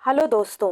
Hello दोस्तों।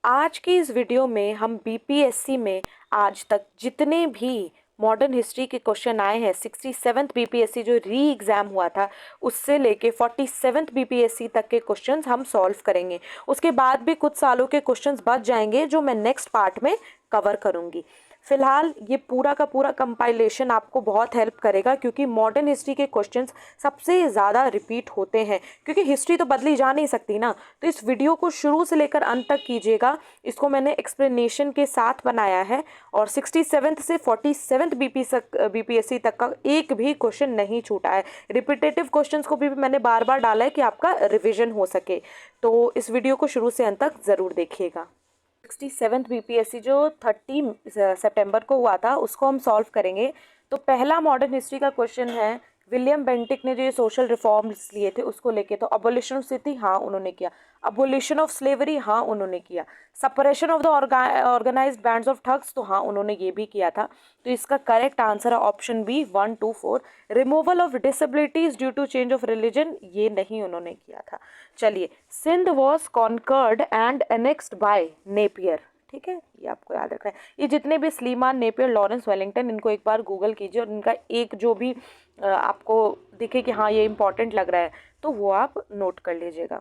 आज की इस वीडियो में हम बीपीएससी में आज तक जितने भी मॉडर्न हिस्ट्री के क्वेश्चन आए हैं 67th बीपीएससी जो री एग्ज़ाम हुआ था उससे लेके 47th बीपीएससी तक के क्वेश्चंस हम सॉल्व करेंगे। उसके बाद भी कुछ सालों के क्वेश्चंस बच जाएंगे जो मैं नेक्स्ट पार्ट में कवर करूंगी। फिलहाल ये पूरा का पूरा कंपाइलेशन आपको बहुत हेल्प करेगा क्योंकि मॉडर्न हिस्ट्री के क्वेश्चंस सबसे ज़्यादा रिपीट होते हैं, क्योंकि हिस्ट्री तो बदली जा नहीं सकती ना। तो इस वीडियो को शुरू से लेकर अंत तक कीजिएगा। इसको मैंने एक्सप्लेनेशन के साथ बनाया है और 67th से 47th बीपीएससी तक का एक भी क्वेश्चन नहीं छूटा है। रिपीटेटिव क्वेश्चंस को भी मैंने बार बार डाला है कि आपका रिविजन हो सके। तो इस वीडियो को शुरू से अंत तक ज़रूर देखिएगा। 67th बीपीएससी जो 30 सितंबर को हुआ था उसको हम सॉल्व करेंगे। तो पहला मॉडर्न हिस्ट्री का क्वेश्चन है, विलियम बेंटिक ने जो ये सोशल रिफॉर्म्स लिए थे उसको लेके, तो अबोलिशन ऑफ सिटी हाँ उन्होंने किया, अबोलिशन ऑफ स्लेवरी हाँ उन्होंने किया, separation of the organised bands of thugs तो हाँ उन्होंने ये भी किया था। तो इसका करेक्ट आंसर है option B 1, 2, 4। Removal of disabilities due to change of religion ये नहीं उन्होंने किया था। चलिए, Sindh was conquered and annexed by Napier, ठीक है, ये आपको याद रखना है। ये जितने भी स्लीमान, नेपियर, लॉरेंस, वेलिंगटन, इनको एक बार गूगल कीजिए और इनका एक जो भी आपको दिखे कि हाँ ये इंपॉर्टेंट लग रहा है तो वो आप नोट कर लीजिएगा।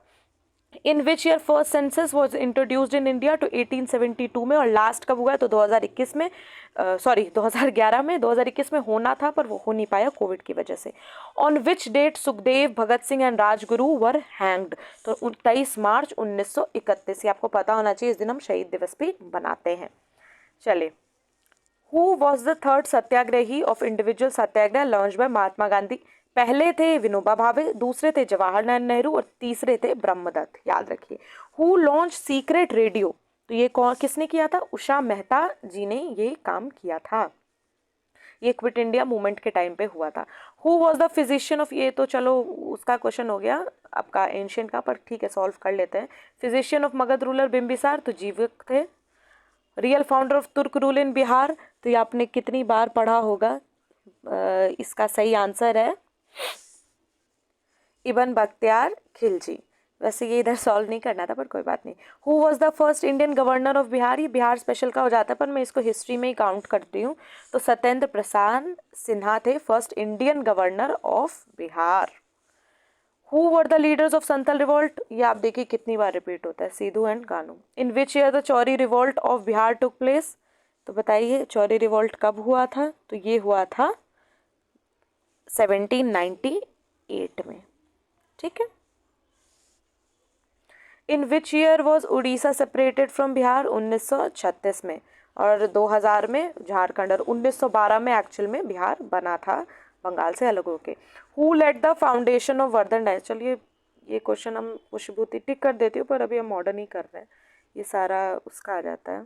In which year first census was introduced in India to 1872 में, और लास्ट कब हुआ है तो 2021 में, 2011 में। 2021 में होना था पर वो हो नहीं पाया कोविड की वजह से। On which date Sukhdev, Bhagat Singh and Rajguru were hanged, तो 23 मार्च 1931। ये आपको पता होना चाहिए, इस दिन हम शहीद दिवस भी बनाते हैं। चलिए, who was the third satyagrahi of individual satyagraha launch by Mahatma Gandhi. पहले थे विनोबा भावे, दूसरे थे जवाहरलाल नेहरू और तीसरे थे ब्रह्मदत्त, याद रखिए। हु लॉन्च सीक्रेट रेडियो, तो ये कौन किसने किया था, उषा मेहता जी ने ये काम किया था। ये क्विट इंडिया मूवमेंट के टाइम पे हुआ था। Who was the physician of, ये तो चलो उसका क्वेश्चन हो गया आपका एंशियंट का, पर ठीक है सॉल्व कर लेते हैं। Physician of Magadh ruler Bimbisara, तो जीवित थे। रियल फाउंडर ऑफ तुर्क रूल इन बिहार, तो ये आपने कितनी बार पढ़ा होगा। इसका सही आंसर है इब्न बख्तियार खिलजी। वैसे ये इधर सॉल्व नहीं करना था पर कोई बात नहीं। Who was the first Indian governor of Bihar, ये बिहार स्पेशल का हो जाता है पर मैं इसको हिस्ट्री में ही काउंट करती हूँ। तो सत्येंद्र प्रसाद सिन्हा थे first Indian governor of Bihar. Who were the leaders of Santhal revolt, ये आप देखिए कितनी बार रिपीट होता है, Sidhu and Kanhu. In which year the Chauri revolt of Bihar took place, तो बताइए चौरी रिवोल्ट कब हुआ था, तो ये हुआ था 1798 में, ठीक है। In which year was Orissa separated from Bihar, 1936 में, और 2000 में झारखंड, और 1912 में एक्चुअल में बिहार बना था बंगाल से अलग होके। Who led the foundation of Vardhan dynasty, चलिए ये क्वेश्चन हम पुष्पभूति टिक कर देती हूँ पर अभी हम मॉडर्न ही कर रहे हैं, ये सारा उसका आ जाता है।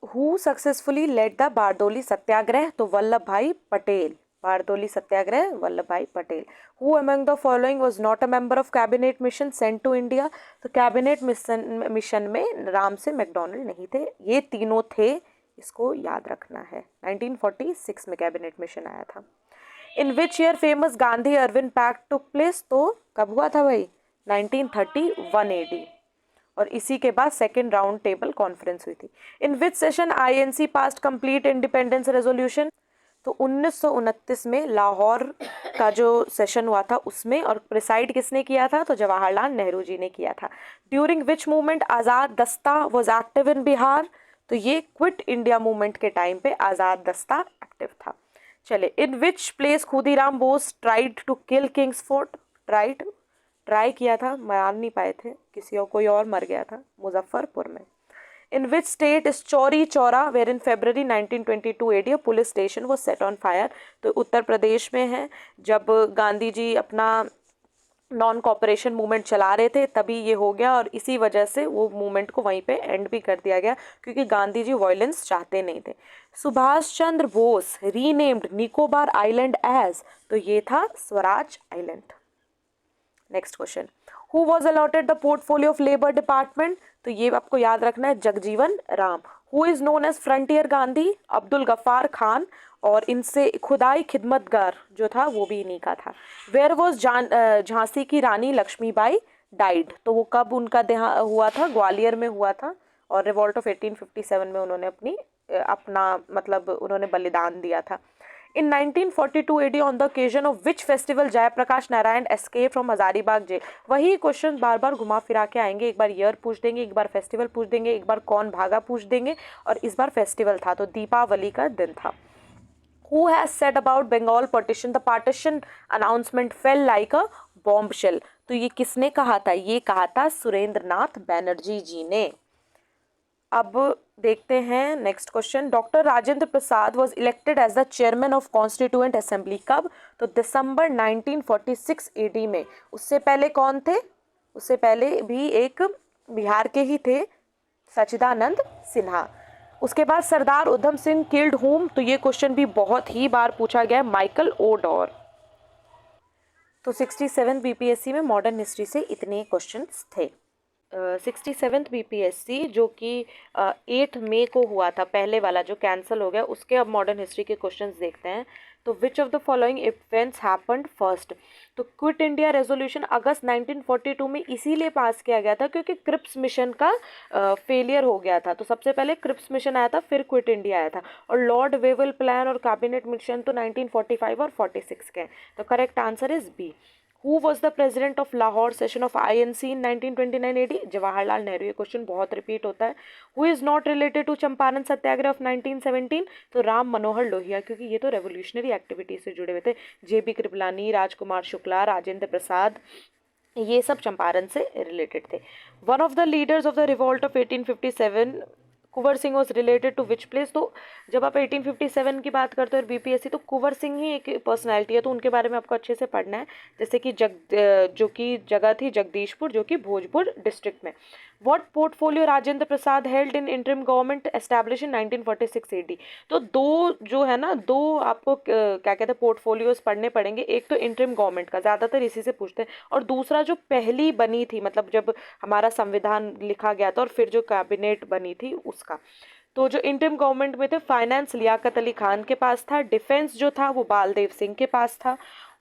Who successfully led the Bardoli Satyagraha, तो Vallabh bhai Patel, Bardoli Satyagraha Vallabh bhai Patel. Who among the following was not a member of cabinet mission sent to India, तो कैबिनेट मिशन में राम से मैकडोनल्ड नहीं थे, ये तीनों थे, इसको याद रखना है। 1946 में कैबिनेट मिशन आया था। In which year famous Gandhi Irwin pact took place, तो कब हुआ था भाई, 1931 एडी, और इसी के बाद सेकेंड राउंड टेबल कॉन्फ्रेंस हुई थी। In which session INC passed complete independence resolution, तो 1929 में लाहौर का जो सेशन हुआ था उसमें, और प्रिसाइड किसने किया था, तो जवाहरलाल नेहरू जी ने किया था। ड्यूरिंग विच मूवमेंट आज़ाद दस्ता वॉज एक्टिव इन बिहार, तो ये क्विट इंडिया मूवमेंट के टाइम पे आज़ाद दस्ता एक्टिव था। चले, in which place Khudiram Bose tried to kill Kingsford, try किया था, मार नहीं पाए थे, किसी और कोई और मर गया था, मुजफ्फरपुर में। In which state is Chauri Chaura where in February 1922 AD police station वो सेट ऑन फायर, तो उत्तर प्रदेश में है। जब गांधी जी अपना नॉन कॉपरेशन मूवमेंट चला रहे थे तभी ये हो गया, और इसी वजह से वो मूवमेंट को वहीं पे एंड भी कर दिया गया क्योंकि गांधी जी वायलेंस चाहते नहीं थे। Subhash Chandra Bose renamed Nicobar island as, तो ये था Swaraj island. Next question, who was allotted the portfolio of labour department, तो ये आपको याद रखना है Jagjivan Ram. Who is known as frontier Gandhi, Abdul Ghaffar Khan, और इनसे खुदाई खिदमतगार जो था वो भी इन्हीं का था। वेयर वॉज झांसी की रानी लक्ष्मीबाई, डाइड। तो वो कब उनका देहांत हुआ था? ग्वालियर में हुआ था, और रिवॉल्ट ऑफ 1857 में उन्होंने अपना मतलब उन्होंने बलिदान दिया था। In 1942 AD, on the occasion of which festival Jayaprakash Narayan escaped from Hazaribagh jail? वही क्वेश्चन बार बार घुमा फिरा के आएंगे, एक बार ईयर पूछ देंगे, एक बार फेस्टिवल पूछ देंगे, एक बार कौन भागा पूछ देंगे, और इस बार फेस्टिवल था, तो दीपावली का दिन था। Who has said about Bengal partition? The partition announcement fell like a bombshell. तो ये किसने कहा था? ये कहा था सुरेंद्रनाथ बैनर्जी जी ने। अब देखते हैं next question. Doctor Rajendra Prasad was elected as the chairman of constituent assembly कब? तो दिसंबर 1946 AD में। उससे पहले कौन थे? उससे पहले भी एक बिहार के ही थे, सच्चिदानंद सिन्हा। उसके बाद सरदार उधम सिंह किल्ड होम? तो ये क्वेश्चन भी बहुत ही बार पूछा गया है, माइकल ओडोर। तो 67 बीपीएससी में मॉडर्न हिस्ट्री से इतने क्वेश्चंस थे। 67th बीपीएससी जो कि 8 मई को हुआ था, पहले वाला जो कैंसिल हो गया, उसके अब मॉडर्न हिस्ट्री के क्वेश्चंस देखते हैं। तो विच of the following events happened first? तो क्विट इंडिया रेजोल्यूशन अगस्त 1942 में इसीलिए पास किया गया था क्योंकि क्रिप्स मिशन का फेलियर हो गया था। तो सबसे पहले क्रिप्स मिशन आया था, फिर क्विट इंडिया आया था। और लॉर्ड वेवल प्लान और कैबिनेट मिशन तो 1945 और 46 के हैं। तो correct answer is B. Who was the president of Lahore session of INC in 1929 AD? Jawaharlal Nehru. ये क्वेश्चन बहुत रिपीट होता है। Who is not related to Champaran Satyagraha of 1917? तो राम मनोहर लोहिया, क्योंकि ये तो रेवोल्यूशनरी एक्टिविटी से जुड़े हुए थे। JB कृपलानी, राजकुमार शुक्ला, राजेंद्र प्रसाद, ये सब चंपारण से रिलेटेड थे। One of the leaders of the revolt of 1857 Kunwar Singh was related to which place? तो जब आप 1857 की बात करते हो बीपीएससी, तो कुंवर सिंह ही एक पर्सनैलिटी है, तो उनके बारे में आपको अच्छे से पढ़ना है। जैसे कि जो कि जगह थी जगदीशपुर, जो कि भोजपुर डिस्ट्रिक्ट में। What portfolio Rajendra Prasad held in interim government establish in 1946 AD? तो दो जो है ना, दो आपको क्या कहते हैं पोर्टफोलियोज पढ़ने पड़ेंगे। एक तो इंटरिम गवर्नमेंट का, ज़्यादातर इसी से पूछते हैं, और दूसरा जो पहली बनी थी, मतलब जब हमारा संविधान लिखा गया था और फिर जो कैबिनेट बनी थी उसका। तो जो इंटरिम गवर्नमेंट में थे, फाइनेंस लियाकत अली खान के पास था, डिफेंस जो था वो बालदेव सिंह के पास था,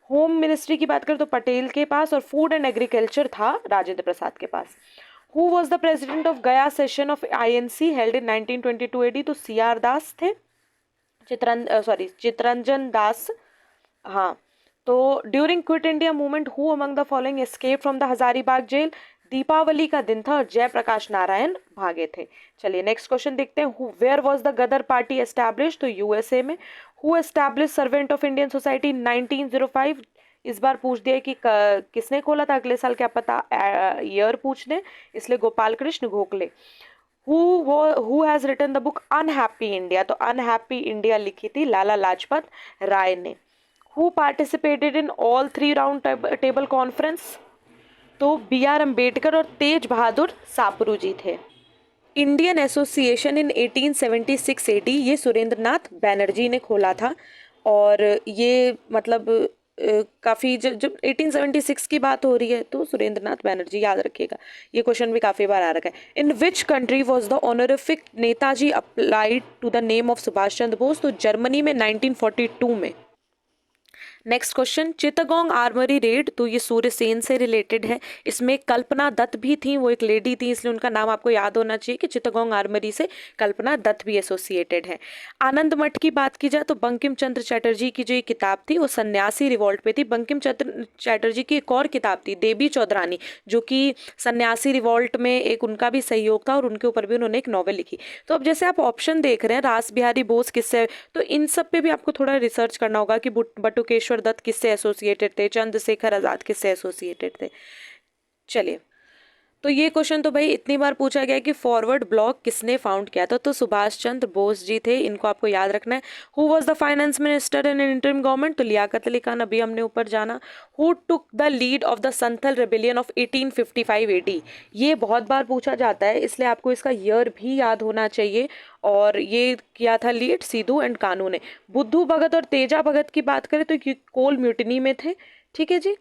होम मिनिस्ट्री की बात करें तो पटेल के पास, और फूड एंड एग्रीकल्चर था राजेंद्र प्रसाद के पास। Who was the president of Gaya session of INC held in 1922 AD? तो CR दास थे, चितरंजन दास। हाँ। तो during quit India movement who among the following escape from the Hazaribagh jail? Deepavali का दिन था और जयप्रकाश नारायण भागे थे। चलिए नेक्स्ट क्वेश्चन देखते हैं। Where was the Ghadar party establish? तो USA में। Who establish servant of Indian society 1905? इस बार पूछ दिया कि किसने खोला था, अगले साल क्या पता ईयर पूछ दें, इसलिए Gopal Krishna Gokhale. Who has written the book unhappy India? तो अनहैप्पी इंडिया लिखी थी लाला लाजपत राय ने। Who participated in all 3 round table conference? तो BR अम्बेडकर और तेज बहादुर सापरू जी थे। इंडियन एसोसिएशन इन 1876 AD, ये सुरेंद्रनाथ बैनर्जी ने खोला था। और ये मतलब काफ़ी जब 1876 की बात हो रही है तो सुरेंद्रनाथ बैनर्जी, याद रखिएगा, ये क्वेश्चन भी काफ़ी बार आ रखा है। In which country was the honorific Netaji applied to the name of Subhash Chandra Bose? तो जर्मनी में 1942 में। Next question, Chittagong armoury raid, तो ये सूर्यसेन से रिलेटेड है। इसमें कल्पना दत्त भी थी, वो एक लेडी थी, इसलिए उनका नाम आपको याद होना चाहिए कि चित्तगोंग आर्मरी से कल्पना दत्त भी एसोसिएटेड है। आनंद मठ की बात की जाए तो बंकिम चंद्र चटर्जी की जो ये किताब थी वो सन्यासी रिवॉल्ट पे थी। बंकिम चंद्र चटर्जी की एक और किताब थी देवी चौधरानी, जो कि सन्यासी रिवॉल्ट में एक उनका भी सहयोग था और उनके ऊपर भी उन्होंने एक नॉवेल लिखी। तो अब जैसे आप ऑप्शन देख रहे हैं रास बिहारी बोस किससे, तो इन सब पे भी आपको थोड़ा रिसर्च करना होगा कि बटुकेश्वर दत्त किससे एसोसिएटेड थे, चंद्रशेखर आजाद किससे एसोसिएटेड थे। चलिए, तो ये क्वेश्चन तो भाई इतनी बार पूछा गया कि फॉरवर्ड ब्लॉक किसने फाउंड किया था? तो सुभाष चंद्र बोस जी थे, इनको आपको याद रखना है। Who was the finance minister in interim government? तो लियाकत अली खान, अभी हमने ऊपर जाना। Who took the lead of the Santhal rebellion of 1855 AD? ये बहुत बार पूछा जाता है, इसलिए आपको इसका ईयर भी याद होना चाहिए। और ये किया था लीड सिद्धू एंड कानू ने। बुद्धू भगत और तेजा भगत की बात करें तो ये कोल म्यूटिनी में थे। ठीक है जी।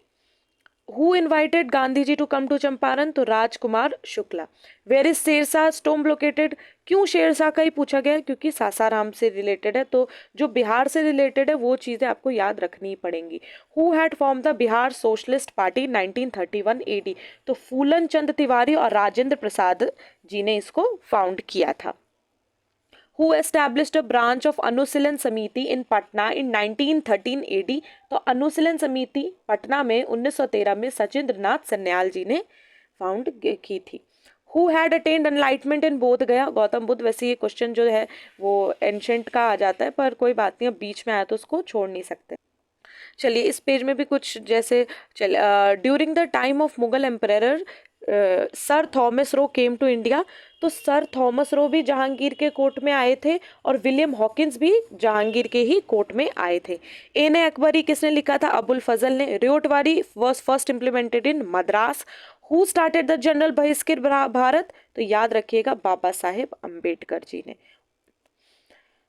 Who invited Gandhi ji to come to Champaran? तो Rajkumar Shukla. Where is Sher Shah tomb located? क्यों शेरशाह का ही पूछा गया है? क्योंकि सासाराम से रिलेटेड है, तो जो बिहार से रिलेटेड है वो चीज़ें आपको याद रखनी ही पड़ेंगी। Who had form the Bihar socialist party 1931 AD? तो फूलन चंद तिवारी और राजेंद्र प्रसाद जी ने इसको फाउंड किया था। Who established a branch of अनुशीलन समिति in पटना in 1913 AD? तो अनुशीलन समिति पटना में 1913 में सचिंद्र नाथ सन्याल जी ने फाउंड की थी। Who had attained enlightenment in बोध गया? गौतम बुद्ध। वैसे ये क्वेश्चन जो है वो एंशंट का आ जाता है, पर कोई बात नहीं, अब बीच में आया तो उसको छोड़ नहीं सकते। चलिए इस पेज में भी कुछ जैसे during the time of Mughal emperor sir Thomas Roe came to India? तो सर थॉमस रो भी जहांगीर के कोर्ट में आए थे और विलियम हॉकिंस भी जहांगीर के ही कोर्ट में आए थे। एन अकबरी किसने लिखा था? अबुल फजल ने। Ryotwari was first implemented in Madras. Who started the general Bahishkrit Bharat? तो याद रखिएगा बाबा साहेब अम्बेडकर जी ने।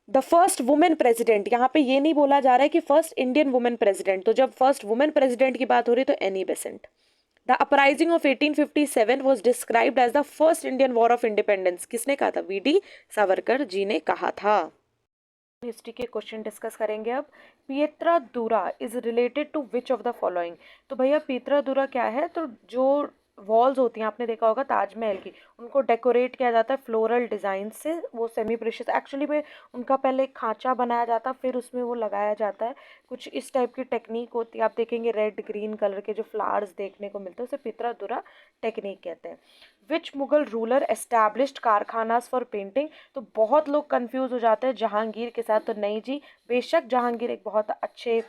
द फर्स्ट वुमेन प्रेसिडेंट, यहाँ पे ये नहीं बोला जा रहा है कि फर्स्ट इंडियन वुमेन प्रेसिडेंट, तो जब फर्स्ट वुमेन प्रेसिडेंट की बात हो रही है तो Annie Besant. The uprising of 1857 was described as the first Indian war of independence. किसने कहा था? वी.डी. सावरकर जी ने कहा था। हिस्ट्री के क्वेश्चन डिस्कस करेंगे अब। Pietra dura is related to which of the following? तो भैया पियत्रादुरा क्या है? तो जो वॉल्स होती हैं, आपने देखा होगा ताजमहल की, उनको डेकोरेट किया जाता है फ्लोरल डिज़ाइन से। वो सेमी प्रेशियस एक्चुअली में उनका पहले एक खांचा बनाया जाता है, फिर उसमें वो लगाया जाता है। कुछ इस टाइप की टेक्निक होती है, आप देखेंगे रेड ग्रीन कलर के जो फ्लावर्स देखने को मिलते हैं उसे पियत्रादुरा टेक्निक कहते हैं। Which Mughal ruler established karkhanas for painting? तो बहुत लोग कंफ्यूज हो जाते हैं जहांगीर के साथ, तो नहीं जी, बेशक जहांगीर एक बहुत अच्छे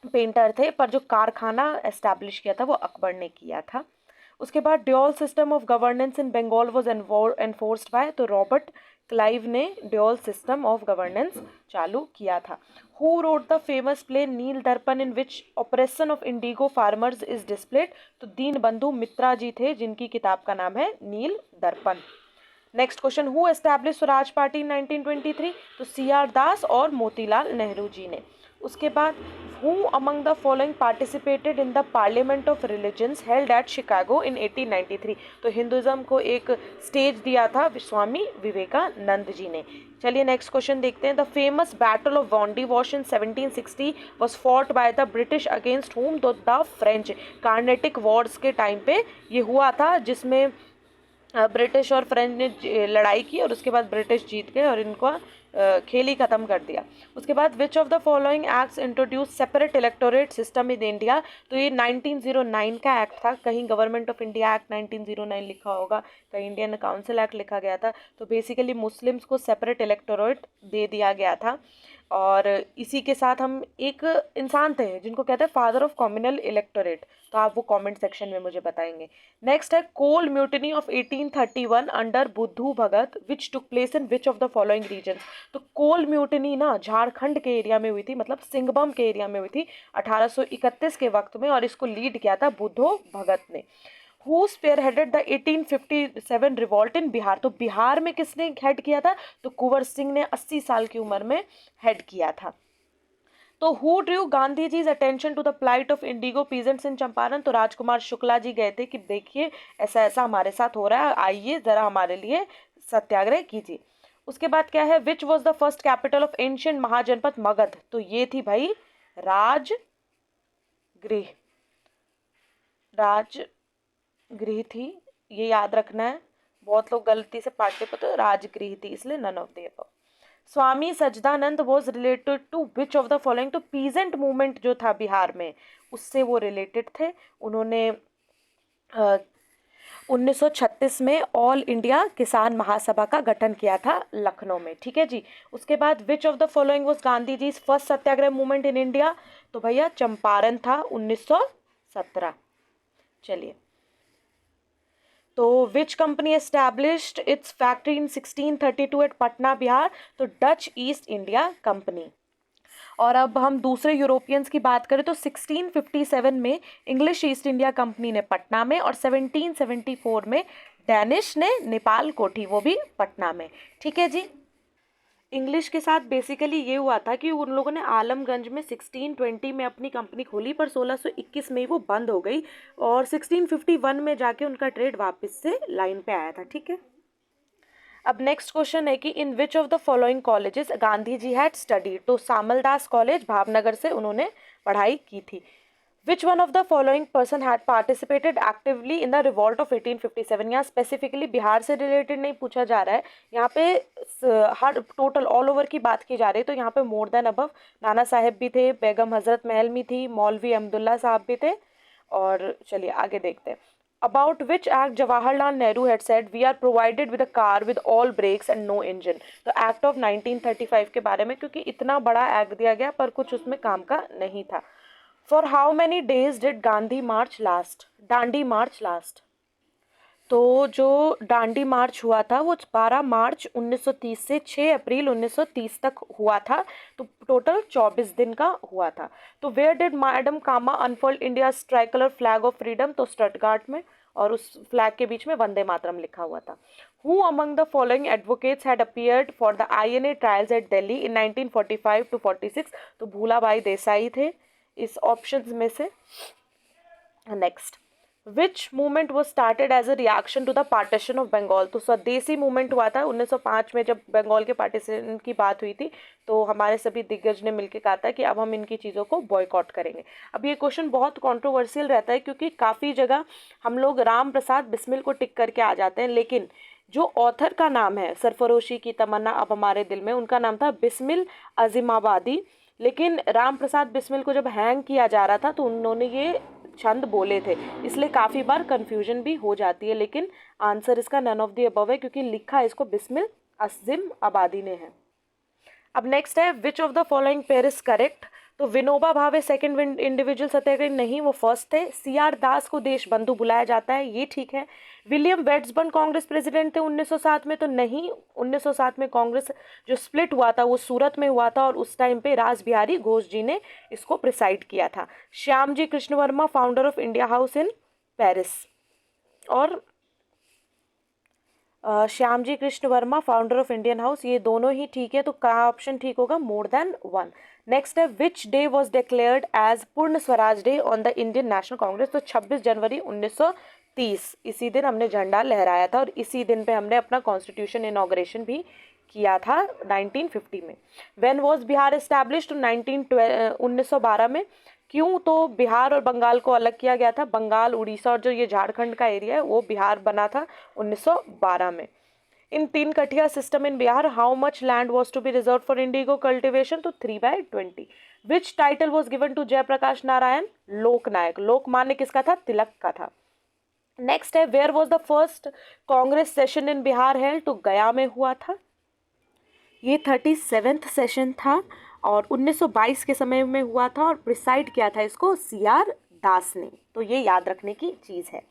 पेंटर थे, पर जो कारखाना एस्टैब्लिश किया था वो अकबर ने किया था। उसके बाद dual system of governance in Bengal was enforced by? तो रॉबर्ट क्लाइव ने ड्यूअल सिस्टम ऑफ गवर्नेंस चालू किया था। Who wrote the famous play Nil Darpan in which oppression of indigo farmers is displayed? तो दीन बंधु मित्रा जी थे जिनकी किताब का नाम है नील दर्पण। Next question, who establish Swaraj party इन 1923? तो सी.आर. दास और मोतीलाल नेहरू जी ने। उसके बाद who among the following participated in the parliament of religions held at Chicago in 1893? तो हिंदुज़म को एक स्टेज दिया था स्वामी विवेकानंद जी ने। चलिए नेक्स्ट क्वेश्चन देखते हैं। The famous battle of Wandiwash in 1760 was fought by the British against whom? तो द फ्रेंच। कार्नेटिक वॉर्स के टाइम पे ये हुआ था, जिसमें ब्रिटिश और फ्रेंच ने लड़ाई की और उसके बाद ब्रिटिश जीत गए और इनको खेल ही ख़त्म कर दिया। उसके बाद which of the following acts introduce separate electorate system in India? तो ये 1909 का एक्ट था। कहीं गवर्नमेंट ऑफ इंडिया एक्ट 1909 लिखा होगा, कहीं इंडियन काउंसिल एक्ट लिखा गया था। तो बेसिकली मुस्लिम्स को सेपरेट इलेक्टोरेट दे दिया गया था। और इसी के साथ हम एक इंसान थे जिनको कहते हैं फादर ऑफ कॉम्युनल इलेक्टोरेट, तो आप वो कमेंट सेक्शन में मुझे बताएंगे। नेक्स्ट है कोल mutiny of 1831 under Budhu Bhagat which took place in which of the following region? तो कोल म्यूटिनी ना झारखंड के एरिया में हुई थी, मतलब सिंघबम के एरिया में हुई थी 1831 के वक्त में, और इसको लीड किया था बुद्धू भगत ने। Who spearheaded the 1857 revolt in Bihar? तो बिहार में किसने हेड किया था? तो कुंवर सिंह ने 80 साल की उम्र में हेड किया था। तो who drew Gandhi ji's attention to the plight of indigo peasants in Champaran? तो राजकुमार शुक्ला जी गए थे कि देखिए ऐसा ऐसा हमारे साथ हो रहा है, आइए जरा हमारे लिए सत्याग्रह कीजिए। उसके बाद क्या है, which was the first capital of ancient Mahajanapada Magadha? तो ये थी भाई राजगृह, राजगृह थी, ये याद रखना है। बहुत लोग गलती से पाठ्य पत्र राजगृह थी, इसलिए none of the above. Swami Sachchidanand was related to which of the following? तो पीजेंट मूवमेंट जो था बिहार में उससे वो रिलेटेड थे। उन्होंने 1936 में ऑल इंडिया किसान महासभा का गठन किया था लखनऊ में, ठीक है जी। उसके बाद which of the following was Gandhi ji first satyagraha movement in India? तो भैया चंपारण था 1917। चलिए, तो which company established its factory in 1632 at Patna Bihar? तो डच ईस्ट इंडिया कंपनी। और अब हम दूसरे यूरोपियंस की बात करें तो 1657 में इंग्लिश ईस्ट इंडिया कंपनी ने पटना में, और 1774 में डैनिश ने नेपाल कोठी, वो भी पटना में, ठीक है जी। इंग्लिश के साथ बेसिकली ये हुआ था कि उन लोगों ने आलमगंज में 1620 में अपनी कंपनी खोली, पर 1621 में ही वो बंद हो गई और 1651 में जाके उनका ट्रेड वापस से लाइन पे आया था। ठीक है, अब नेक्स्ट क्वेश्चन है कि in which of the following colleges Gandhi ji had studied. तो सामलदास कॉलेज भावनगर से उन्होंने पढ़ाई की थी। Which one of the following person had participated actively in the revolt of 1857। यहाँ स्पेसिफिकली बिहार से रिलेटेड नहीं पूछा जा रहा है, यहाँ पे हर टोटल ऑल ओवर की बात की जा रही है। तो यहाँ पे more than above Nana Saheb भी थे, बेगम हजरत महल भी थी, मौलवी अब्दुल्ला साहब भी थे। और चलिए आगे देखते हैं। About which act Jawaharlal Nehru had said we are provided with a car with all brakes and no engine. तो एक्ट ऑफ 1935 के बारे में, क्योंकि इतना बड़ा एक्ट दिया गया पर कुछ उसमें काम का नहीं था। For how many days did Gandhi March last, Dandi March last. तो जो दांडी मार्च हुआ था वो 12 मार्च 1930 से 6 अप्रैल 1930 तक हुआ था। तो टोटल 24 दिन का हुआ था। तो where did madam Cama unfold India tricolour flag of freedom. तो स्टटगार्ट में, और उस फ्लैग के बीच में वंदे मातरम लिखा हुआ था। Who among the following advocates had appeared for the INA trials at Delhi in 1945 to 46। तो भूलाभाई देसाई थे इस ऑप्शंस में से। Next, which movement was started as a reaction to the partition of Bengal. तो स्वदेशी मूवमेंट हुआ था 1905 में, जब बंगाल के पार्टीशन की बात हुई थी। तो हमारे सभी दिग्गज ने मिलकर कहा था कि अब हम इनकी चीज़ों को बॉयकॉट करेंगे। अब ये क्वेश्चन बहुत कंट्रोवर्शियल रहता है, क्योंकि काफ़ी जगह हम लोग राम प्रसाद बिस्मिल को टिक करके आ जाते हैं, लेकिन जो ऑथर का नाम है सरफरोशी की तमन्ना अब हमारे दिल में, उनका नाम था बिस्मिल अजीमाबादी। लेकिन राम प्रसाद बिस्मिल को जब हैंग किया जा रहा था तो उन्होंने ये छंद बोले थे, इसलिए काफ़ी बार कंफ्यूजन भी हो जाती है। लेकिन आंसर इसका नन ऑफ द अबव है, क्योंकि लिखा इसको बिस्मिल अजीम आबादी ने है। अब नेक्स्ट है विच of the following pair is correct. तो विनोबा भावे सेकंड इंडिविजुअल सत्याग्रही नहीं, वो फर्स्ट थे। CR दास को देश बंधु बुलाया जाता है, ये ठीक है। विलियम वेड्सबर्न कांग्रेस प्रेसिडेंट थे 1907 में, तो नहीं। 1907 में कांग्रेस जो स्प्लिट हुआ था वो सूरत में हुआ था, और उस टाइम पे रास बिहारी घोष जी ने इसको प्रिसाइड किया था। Shyamji Krishna Varma founder of India house in Paris, और Shyamji Krishna Varma founder of Indian house, ये दोनों ही ठीक है। तो क्या ऑप्शन ठीक होगा, मोर देन वन। नेक्स्ट है which day was declared as Purna Swaraj day on the Indian national Congress. तो 26 जनवरी 1930, इसी दिन हमने झंडा लहराया था, और इसी दिन पे हमने अपना कॉन्स्टिट्यूशन इनॉग्रेशन भी किया था 1950 में। व्हेन वॉज बिहार एस्टैब्लिश्ड, 1912 में। क्यों, तो बिहार और बंगाल को अलग किया गया था। बंगाल, उड़ीसा और जो ये झारखंड का एरिया है वो बिहार बना था 1912 में। In 3 Kathia system in Bihar how much land was to be reserve for indigo cultivation. तो 3/20। Which title was given to Jayaprakash Narayan, Loknayak. Lokmanya किसका था, तिलक का था। नेक्स्ट है where was the first Congress session in Bihar held. तो गया में हुआ था, ये 37th सेशन था, और 1922 के समय में हुआ था, और प्रिसाइड किया था इसको CR दास ने। तो ये याद रखने की चीज़ है।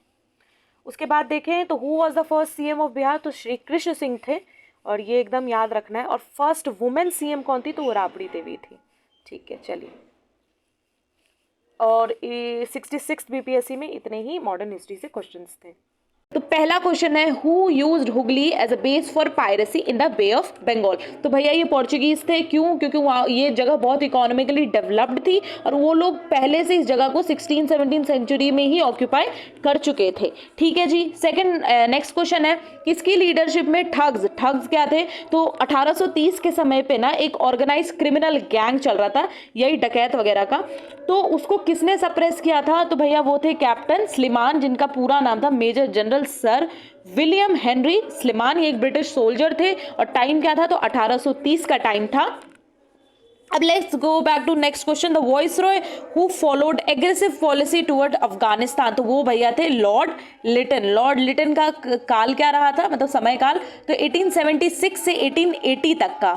उसके बाद देखें तो who was the first CM of Bihar. तो श्री कृष्ण सिंह थे, और ये एकदम याद रखना है। और फर्स्ट वुमेन CM कौन थी, तो वो राबड़ी देवी थी। ठीक है, चलिए। और 66 BPSC में इतने ही मॉडर्न हिस्ट्री से क्वेश्चंस थे। तो पहला क्वेश्चन है who used Hooghly as a base for piracy in the Bay of Bengal. तो भैया ये पोर्चुगीज थे, क्यों, क्योंकि वहाँ ये जगह बहुत इकोनॉमिकली डेवलप्ड थी, और वो लोग पहले से इस जगह को 16-17 सेंचुरी में ही ऑक्यूपाई कर चुके थे। ठीक है जी। सेकंड नेक्स्ट क्वेश्चन है किसकी लीडरशिप में ठग्स क्या थे। तो 1830 के समय पे ना एक ऑर्गेनाइज क्रिमिनल गैंग चल रहा था, यही डकैत वगैरह का। तो उसको किसने सप्रेस किया था, तो भैया वो थे कैप्टन स्लीमान, जिनका पूरा नाम था major general sir William Henry Sleeman. ये एक ब्रिटिश सोल्जर थे, और टाइम क्या था, तो 1830 का टाइम था। अब let's go back to next question. The viceroy who followed aggressive policy toward Afghanistan. तो वो भैया थे लॉर्ड लिटन। लॉर्ड लिटन का काल क्या रहा था, मतलब समय काल, तो 1876 से 1880 तक का।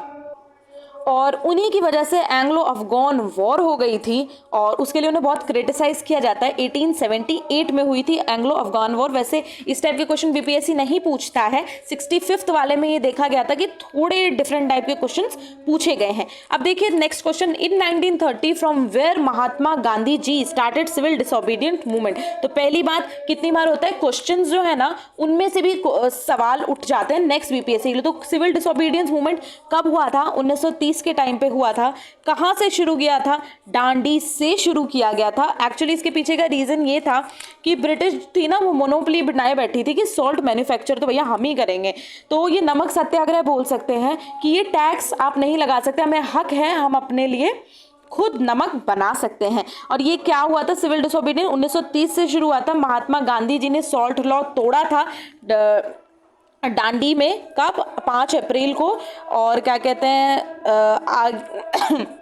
और उन्हीं की वजह से एंग्लो अफगान वॉर हो गई थी और उसके लिए उन्हें बहुत क्रिटिसाइज किया जाता है। 1878 में हुई थी एंग्लो अफगान वॉर। वैसे इस टाइप के क्वेश्चन बीपीएससी नहीं पूछता है। 65th वाले में ये देखा गया था कि थोड़े डिफरेंट टाइप के क्वेश्चंस पूछे गए हैं। अब देखिए next question, in 1930 from where Mahatma Gandhi ji started civil disobedient movement. तो पहली बात, कितनी बार होता है क्वेश्चंस जो है ना उनमें से भी सवाल उठ जाते हैं नेक्स्ट बीपीएससी के लिए। तो सिविल डिसोबीडियंस मूवमेंट कब हुआ था? 1930 के टाइम पे हुआ था। कहां से शुरू किया था? डांडी से शुरू किया गया था। एक्चुअली इसके पीछे का रीजन ये था कि ब्रिटिश थी ना, वो मोनोपोली बनाए बैठी थी कि सॉल्ट मैन्युफैक्चर तो भैया हम ही करेंगे। तो ये नमक सत्याग्रह बोल सकते हैं कि ये टैक्स आप नहीं लगा सकते, हमें हक है, हम अपने लिए खुद नमक बना सकते हैं। और ये क्या हुआ था? सिविल डिसोबीडियंस 1930 से शुरू हुआ था। महात्मा गांधी जी ने सॉल्ट लॉ तोड़ा था डांडी में। कब? 5 अप्रैल को। और क्या कहते हैं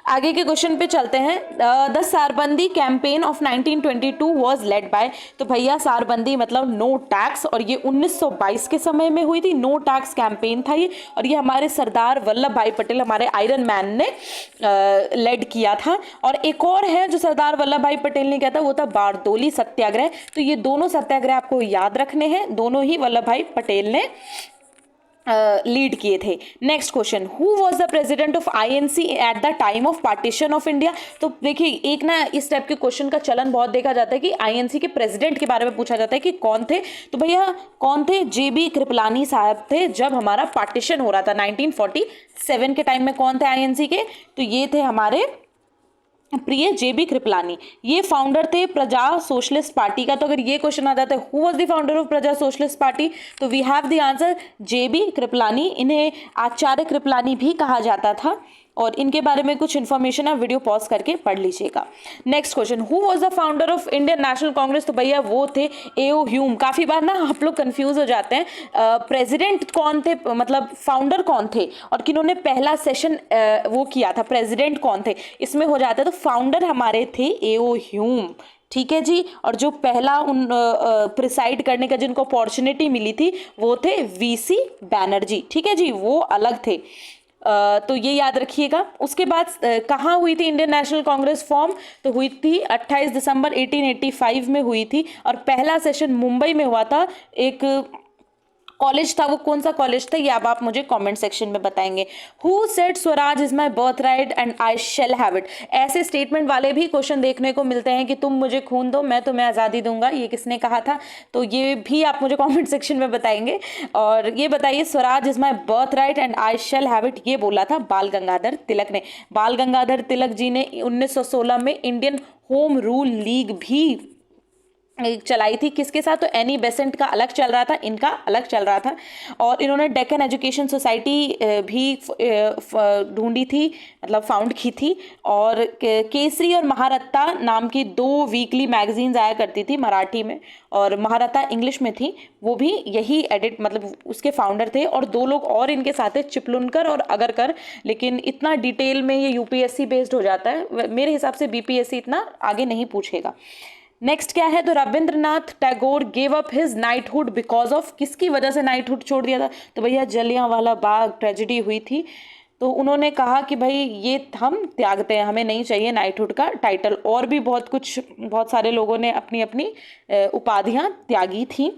आगे के क्वेश्चन पे चलते हैं। The Sarbandi campaign of 1922 was led by. तो भैया सारबंदी मतलब नो टैक्स, और ये 1922 के समय में हुई थी। नो टैक्स कैंपेन था ये, और ये हमारे सरदार वल्लभ भाई पटेल, हमारे आयरन मैन ने लेड किया था। और एक और है जो सरदार वल्लभ भाई पटेल ने किया था, वो था बारडोली सत्याग्रह। तो ये दोनों सत्याग्रह आपको याद रखने हैं, दोनों ही वल्लभ भाई पटेल ने लीड किए थे। Next question, who was the president of INC at the time of partition of India. तो देखिए एक ना इस टाइप के क्वेश्चन का चलन बहुत देखा जाता है कि आईएनसी के प्रेसिडेंट के बारे में पूछा जाता है कि कौन थे। तो भैया कौन थे? जेबी कृपलानी साहब थे। जब हमारा पार्टीशन हो रहा था 1947 के टाइम में, कौन थे आईएनसी के? तो ये थे हमारे प्रिय जेबी कृपलानी। ये फाउंडर थे प्रजा सोशलिस्ट पार्टी का। तो अगर ये क्वेश्चन आ जाता है who was the founder of प्रजा सोशलिस्ट पार्टी, तो वी हैव द आंसर जेबी कृपलानी। इन्हें आचार्य कृपलानी भी कहा जाता था, और इनके बारे में कुछ इन्फॉर्मेशन आप वीडियो पॉज करके पढ़ लीजिएगा। Next question, who was the founder of Indian national Congress. तो भैया वो थे एओ ह्यूम। काफी बार ना आप लोग कंफ्यूज हो जाते हैं, प्रेसिडेंट कौन थे, मतलब फाउंडर कौन थे, और किन्होंने पहला सेशन वो किया था, प्रेसिडेंट कौन थे, इसमें हो जाता है। तो फाउंडर हमारे थे एओ ह्यूम, ठीक है जी। और जो पहला उन प्रिसाइड करने का जिनको अपॉर्चुनिटी मिली थी वो थे वीसी बैनर्जी, ठीक है जी, वो अलग थे। तो ये याद रखिएगा। उसके बाद कहाँ हुई थी इंडियन नेशनल कांग्रेस फॉर्म? तो हुई थी 28 दिसंबर 1885 में हुई थी, और पहला सेशन मुंबई में हुआ था। एक कॉलेज था, वो कौन सा कॉलेज था ये अब आप मुझे कमेंट सेक्शन में बताएंगे। Who said Swaraj is my birth right and I shall have it. ऐसे स्टेटमेंट वाले भी क्वेश्चन देखने को मिलते हैं कि तुम मुझे खून दो मैं तुम्हें आज़ादी दूंगा, ये किसने कहा था? तो ये भी आप मुझे कमेंट सेक्शन में बताएंगे। और ये बताइए, Swaraj is my birth right and I shall have it, ये बोला था बाल गंगाधर तिलक ने। बाल गंगाधर तिलक जी ने 1916 में इंडियन होम रूल लीग भी चलाई थी। किसके साथ? तो एनी बेसेंट का अलग चल रहा था, इनका अलग चल रहा था। और इन्होंने डेक्कन एजुकेशन सोसाइटी भी ढूंढी थी, मतलब फाउंड की थी। और केसरी और महारत्ता नाम की 2 वीकली मैगजीन्स आया करती थी मराठी में, और महारत्ता इंग्लिश में थी। वो भी यही एडिट, मतलब उसके फाउंडर थे। और 2 लोग और इनके साथ थे, चिपलुनकर और अगरकर। लेकिन इतना डिटेल में ये यूपीएससी बेस्ड हो जाता है, मेरे हिसाब से बीपीएससी इतना आगे नहीं पूछेगा। नेक्स्ट क्या है? तो Rabindranath Tagore gave up his knighthood because of, किसकी वजह से नाइटहुड छोड़ दिया था? तो भैया जलियांवाला बाग ट्रेजेडी हुई थी, तो उन्होंने कहा कि भाई ये हम त्यागते हैं, हमें नहीं चाहिए नाइटहुड का टाइटल। और भी बहुत सारे लोगों ने अपनी अपनी उपाधियां त्यागी थी।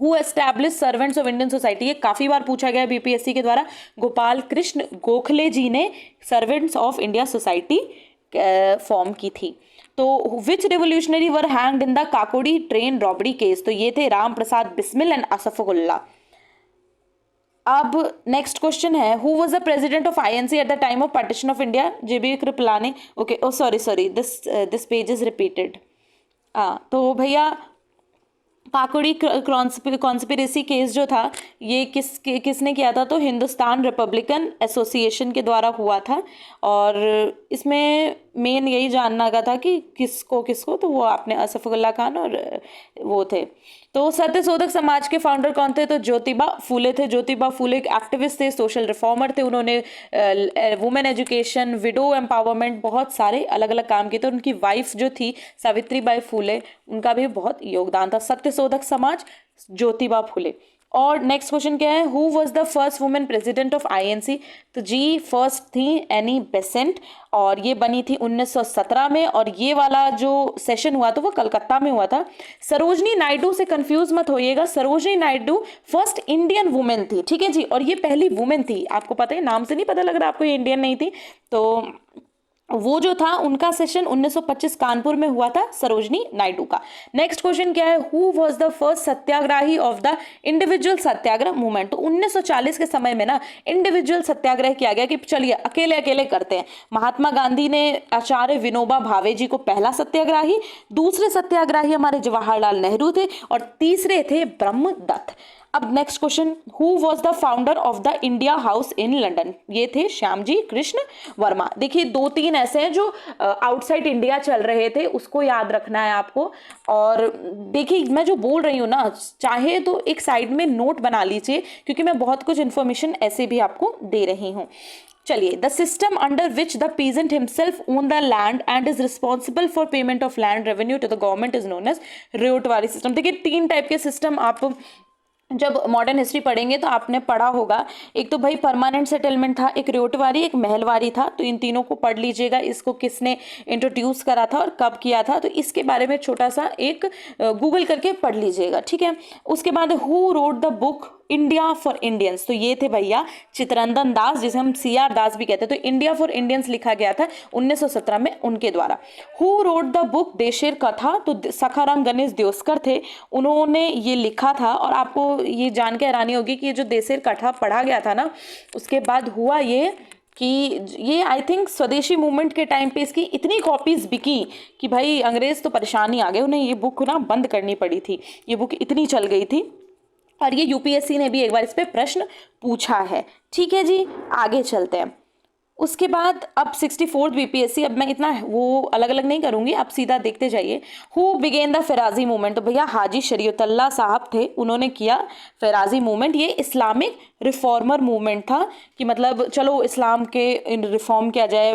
Who establish servants of Indian society, ये काफ़ी बार पूछा गया बीपीएससी के द्वारा। गोपाल कृष्ण गोखले जी ने servants of India society form की थी। तो which revolutionary were hanged in the Kakori train robbery case? तो ये थे राम प्रसाद बिस्मिल एंड असफगुल्ला। अब नेक्स्ट क्वेश्चन है, who was the president of INC at the time of partition of India? J B Kripalani. Okay, oh sorry this page is repeated. तो भैया Kakodi conspiracy case जो था ये किसने किया था? तो हिंदुस्तान रिपब्लिकन एसोसिएशन के द्वारा हुआ था। और इसमें मेन यही जानना का था कि किसको, तो वो आपने असफगुल्ला खान और वो थे। तो सत्यशोधक समाज के फाउंडर कौन थे? तो ज्योतिबा फूले थे। ज्योतिबा फूले एक एक्टिविस्ट थे, सोशल रिफॉर्मर थे। उन्होंने वुमेन एजुकेशन, विडो एम्पावरमेंट, बहुत सारे अलग अलग काम किए थे। उनकी वाइफ जो थी सावित्रीबाई फूले, उनका भी बहुत योगदान था। सत्यशोधक समाज ज्योतिबा फूले। और नेक्स्ट क्वेश्चन क्या है, who was the first women president of INC? तो जी फर्स्ट थी एनी बेसेंट, और ये बनी थी 1917 में, और ये वाला जो सेशन हुआ था वो कलकत्ता में हुआ था। सरोजनी नायडू से कंफ्यूज मत होइएगा, Sarojini Naidu first Indian women थी, ठीक है जी, और ये पहली वुमेन थी। आपको पता है, नाम से नहीं पता लग रहा आपको ये इंडियन नहीं थी। तो वो जो था उनका सेशन 1925 कानपुर में हुआ था, सरोजनी नायडू का। नेक्स्ट क्वेश्चन क्या है, who was the first satyagrahi of the individual satyagraha movement? तो 1940 के समय में ना इंडिविजुअल सत्याग्रह किया गया कि चलिए अकेले अकेले करते हैं। महात्मा गांधी ने आचार्य विनोबा भावे जी को पहला सत्याग्रही, दूसरे सत्याग्रही हमारे जवाहरलाल नेहरू थे, और तीसरे थे ब्रह्मदत्त। अब next question, who was the founder of the India house in London? ये थे श्यामजी कृष्ण वर्मा। देखिए 2-3 ऐसे हैं जो आउटसाइड इंडिया चल रहे थे, उसको याद रखना है आपको। और देखिए मैं जो बोल रही हूँ ना, चाहे तो एक साइड में नोट बना लीजिए, क्योंकि मैं बहुत कुछ इन्फॉर्मेशन ऐसे भी आपको दे रही हूँ। चलिए, the system under which the peasant himself own the land and is responsible for payment of land revenue to the government is known as ryotwari system. देखिए 3 टाइप के सिस्टम आप जब मॉडर्न हिस्ट्री पढ़ेंगे तो आपने पढ़ा होगा। एक तो भाई परमानेंट सेटलमेंट था, एक रियोटवारी, एक महलवारी था। तो इन तीनों को पढ़ लीजिएगा, इसको किसने इंट्रोड्यूस करा था और कब किया था, तो इसके बारे में छोटा सा एक गूगल करके पढ़ लीजिएगा, ठीक है। उसके बाद who wrote the book India for Indians? तो ये थे भैया चित्तरंजन दास, जिसे हम CR दास भी कहते हैं। तो इंडिया फॉर इंडियंस लिखा गया था 1917 में उनके द्वारा। हु रोड द बुक देशेर कथा? तो सखाराम गणेश देओस्कर थे, उन्होंने ये लिखा था। और आपको ये जान के हैरानी होगी कि ये जो देशेर कथा पढ़ा गया था ना, उसके बाद हुआ ये कि ये आई थिंक स्वदेशी मूवमेंट के टाइम पे इसकी इतनी कॉपीज बिकी कि भाई अंग्रेज तो परेशान ही आ गए, उन्हें ये बुक ना बंद करनी पड़ी थी। ये बुक इतनी चल गई थी, और ये UPSC ने भी एक बार इस पे प्रश्न पूछा है, ठीक है जी। आगे चलते हैं। उसके बाद अब 64th BPSC, अब मैं इतना वो अलग अलग नहीं करूंगी, आप सीधा देखते जाइए। Who began the Faraizi movement? तो भैया हाजी शरीयतुल्लाह साहब थे, उन्होंने किया फेराजी मूवमेंट। ये इस्लामिक रिफॉर्मर मूवमेंट था कि मतलब चलो इस्लाम के रिफॉर्म किया जाए,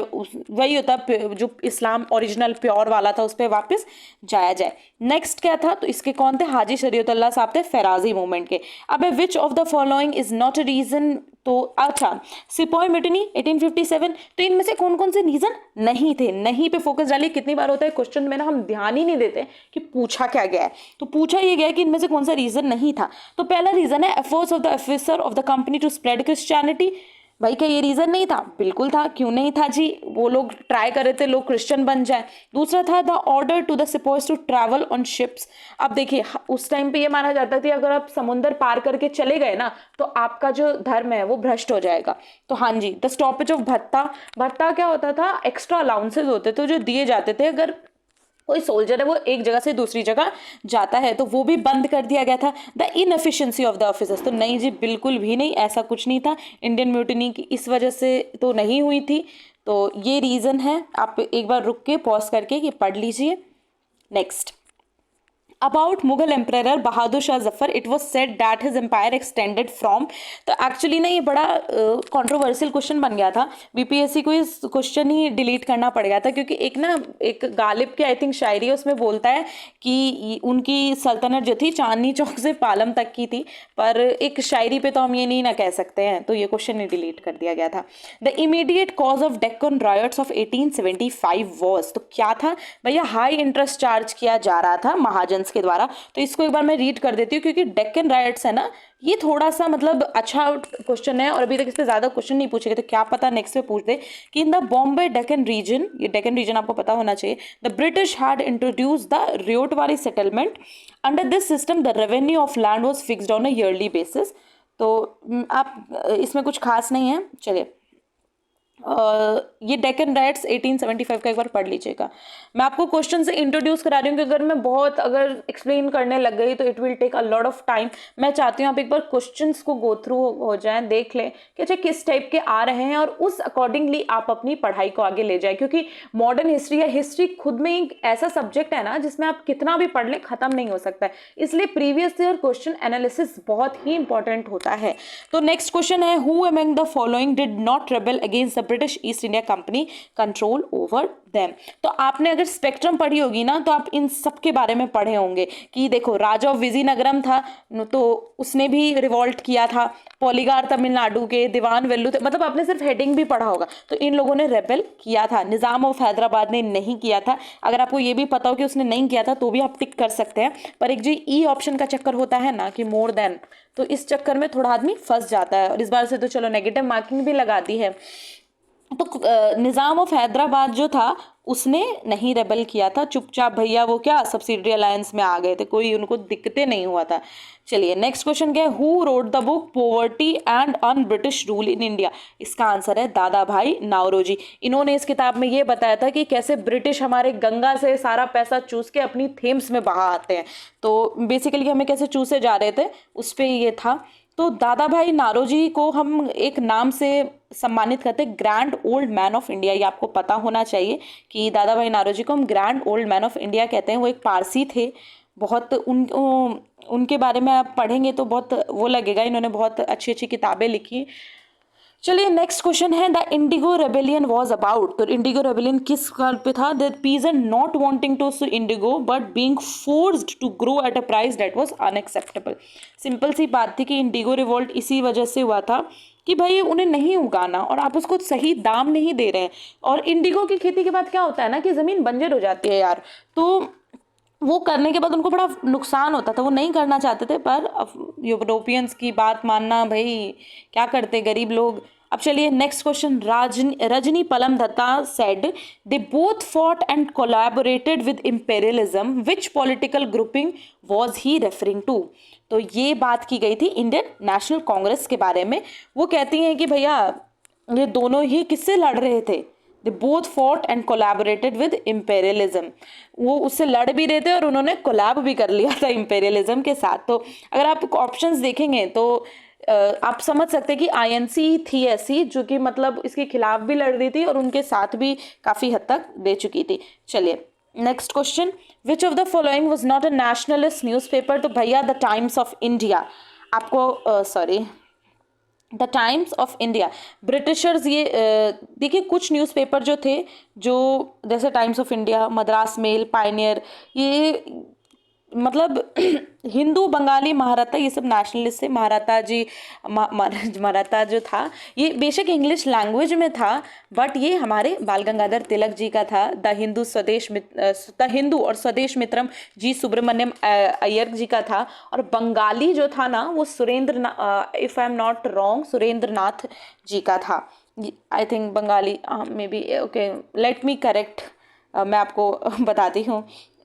वही होता जो इस्लाम ओरिजिनल प्योर वाला था उस पर वापस जाया जाए। नेक्स्ट क्या था? तो इसके कौन थे? हाजी शरीयतुल्लाह साहब थे फेराजी मूवमेंट के। अब which of the following is not a reason? तो अच्छा, सिपोई मिटनी 1857, तो इनमें से कौन कौन से रीजन नहीं थे? नहीं पे फोकस डालिए। कितनी बार होता है क्वेश्चन में ना हम ध्यान ही नहीं देते कि पूछा क्या गया है। तो पूछा ये गया कि इनमें से कौन सा रीजन नहीं था। तो पहला रीजन है efforts of the officer of the company to spread Christianity. भाई क्या ये रीजन नहीं था? बिल्कुल था, क्यों नहीं था जी, वो लोग ट्राई कर रहे थे लोग क्रिश्चियन बन जाए। दूसरा था the order to the sepoys to travel on ships. अब देखिए उस टाइम पे ये माना जाता था अगर आप समुद्र पार करके चले गए ना तो आपका जो धर्म है वो भ्रष्ट हो जाएगा। तो हाँ जी, द स्टॉपेज ऑफ भत्ता। भत्ता क्या होता था? एक्स्ट्रा अलाउंसेस होते थे जो दिए जाते थे अगर कोई सोल्जर है वो एक जगह से दूसरी जगह जाता है, तो वो भी बंद कर दिया गया था। The inefficiency of the officers, तो नहीं जी बिल्कुल भी नहीं, ऐसा कुछ नहीं था। इंडियन म्यूटिनी की इस वजह से तो नहीं हुई थी। तो ये रीज़न है, आप एक बार रुक के पॉज करके ये पढ़ लीजिए। Next, about Mughal emperor Bahadur Shah Zafar, it was said that his empire extended from. तो एक्चुअली ना ये बड़ा कंट्रोवर्शियल क्वेश्चन बन गया था, BPSC को इस क्वेश्चन ही डिलीट करना पड़ गया था, क्योंकि एक गालिब की आई थिंक शायरी है, उसमें बोलता है कि उनकी सल्तनत जो थी चांदनी चौक से पालम तक की थी, पर एक शायरी पे तो हम ये नहीं ना कह सकते हैं, तो ये क्वेश्चन ही डिलीट कर दिया गया था। The immediate cause of Deccan riots of 1875 was, तो क्या था भैया? हाई इंटरेस्ट चार्ज किया जा रहा था महाजन के द्वारा। तो इसको एक बार मैं रीड कर देती हूँ, क्योंकि डेक्कन रायट्स है ना, ये थोड़ा सा मतलब अच्छा क्वेश्चन है और अभी तक इस पे ज्यादा क्वेश्चन नहीं पूछे गए, तो क्या पता नेक्स्ट पे पूछ दे कि in the Bombay Deccan region, ये डेक्कन रीजन आपको पता होना चाहिए, the British had introduce the ryotwari settlement. Under this system the revenue of land was fixed on a yearly basis. तो आप इसमें कुछ खास नहीं है, चलिए ये डेक्कन राइट्स 1875 का एक बार पढ़ लीजिएगा। मैं आपको क्वेश्चन से इंट्रोड्यूस करा रही हूँ कि अगर एक्सप्लेन करने लग गई तो it will take a lot of time. मैं चाहती हूँ आप एक बार क्वेश्चंस को गो थ्रू हो जाएं, देख लें कि अच्छा किस टाइप के आ रहे हैं और उस अकॉर्डिंगली आप अपनी पढ़ाई को आगे ले जाए, क्योंकि मॉडर्न हिस्ट्री या हिस्ट्री खुद में एक ऐसा सब्जेक्ट है ना जिसमें आप कितना भी पढ़ लें खत्म नहीं हो सकता है, इसलिए प्रीवियस ईयर क्वेश्चन एनालिसिस बहुत ही इंपॉर्टेंट होता है। तो नेक्स्ट क्वेश्चन है, who among the following did not rebel against the British east India company control over them. तो आपने अगर स्पेक्ट्रम पढ़ी होगी ना तो आप इन सब के बारे में पढ़े होंगे कि देखो राजा ऑफ विजयनगरम था तो उसने भी रिवॉल्ट किया था, पॉलीगार तमिलनाडु के, दीवान वेल्लू थे, मतलब आपने सिर्फ हेडिंग भी पढ़ा होगा, तो इन लोगों ने रेबेल किया था। निजाम ऑफ हैदराबाद ने नहीं किया था। अगर आपको ये भी पता हो कि उसने नहीं किया था तो भी आप टिक कर सकते हैं, पर एक जो ई ऑप्शन का चक्कर होता है ना कि मोर देन, तो इस चक्कर में थोड़ा आदमी फंस जाता है। और इस बार से तो चलो नेगेटिव मार्किंग भी लगा दी है। तो निजाम ऑफ हैदराबाद जो था उसने नहीं रेबल किया था, चुपचाप भैया वो क्या सब्सिडरी अलायंस में आ गए थे, कोई उनको दिक्कतें नहीं हुआ था। चलिए नेक्स्ट क्वेश्चन क्या है, who wrote the book poverty and un British rule in India. इसका आंसर है दादा भाई नावरोजी। इन्होंने इस किताब में ये बताया था कि कैसे ब्रिटिश हमारे गंगा से सारा पैसा चूस के अपनी थेम्स में बहा आते हैं, तो बेसिकली हमें कैसे चूसे जा रहे थे उस पर ये था। तो दादा भाई नारोजी को हम एक नाम से सम्मानित करते हैं, grand old man of India. ये आपको पता होना चाहिए कि दादा भाई नारोजी को हम grand old man of India कहते हैं। वो एक पारसी थे, बहुत उनके बारे में आप पढ़ेंगे तो बहुत वो लगेगा, इन्होंने बहुत अच्छी अच्छी किताबें लिखी। चलिए नेक्स्ट क्वेश्चन है, the indigo rebellion was about. तो इंडिगो रेबेलियन किस काल पे था, the peasant not wanting to sow indigo but being forced to grow at a price that was unacceptable. Simple सी बात थी कि इंडिगो रिवोल्ट इसी वजह से हुआ था कि भाई उन्हें नहीं उगाना और आप उसको सही दाम नहीं दे रहे हैं। और इंडिगो की खेती के बाद क्या होता है ना कि ज़मीन बंजर हो जाती है यार, तो वो करने के बाद उनको बड़ा नुकसान होता था, वो नहीं करना चाहते थे, पर यूरोपियंस की बात मानना, भाई क्या करते गरीब लोग। अब चलिए next question, Rajani Palme Dutta said they both fought and collaborated with imperialism, which political grouping was he referring to. तो ये बात की गई थी इंडियन नेशनल कांग्रेस के बारे में। वो कहती हैं कि भैया ये दोनों ही किससे लड़ रहे थे, दे both fought and collaborated with imperialism. वो उससे लड़ भी रहे थे और उन्होंने कोलैब भी कर लिया था इम्पेरियलिज्म के साथ। तो अगर आप ऑप्शंस देखेंगे तो आप समझ सकते हैं कि आईएनसी थी ऐसी जो कि मतलब इसके खिलाफ भी लड़ रही थी और उनके साथ भी काफ़ी हद तक दे चुकी थी। चलिए next question, which of the following was not a nationalist newspaper. तो भैया द टाइम्स ऑफ इंडिया, आपको the Times of India, Britishers ये देखिए कुछ न्यूज़पेपर जो थे, जो जैसे Times of India, Madras Mail, Pioneer, ये मतलब हिंदू, बंगाली, महाराता, ये सब नेशनलिस्ट थे। महाराता जी महाराता जो था ये बेशक इंग्लिश लैंग्वेज में था, बट ये हमारे बाल गंगाधर तिलक जी का था। द हिंदू और स्वदेश मित्रम जी सुब्रमण्यम अय्यर जी का था। और बंगाली जो था ना वो if I am not wrong Surendra Nath ji का था। I think Bengali may be, okay let me correct, मैं आपको बताती हूँ।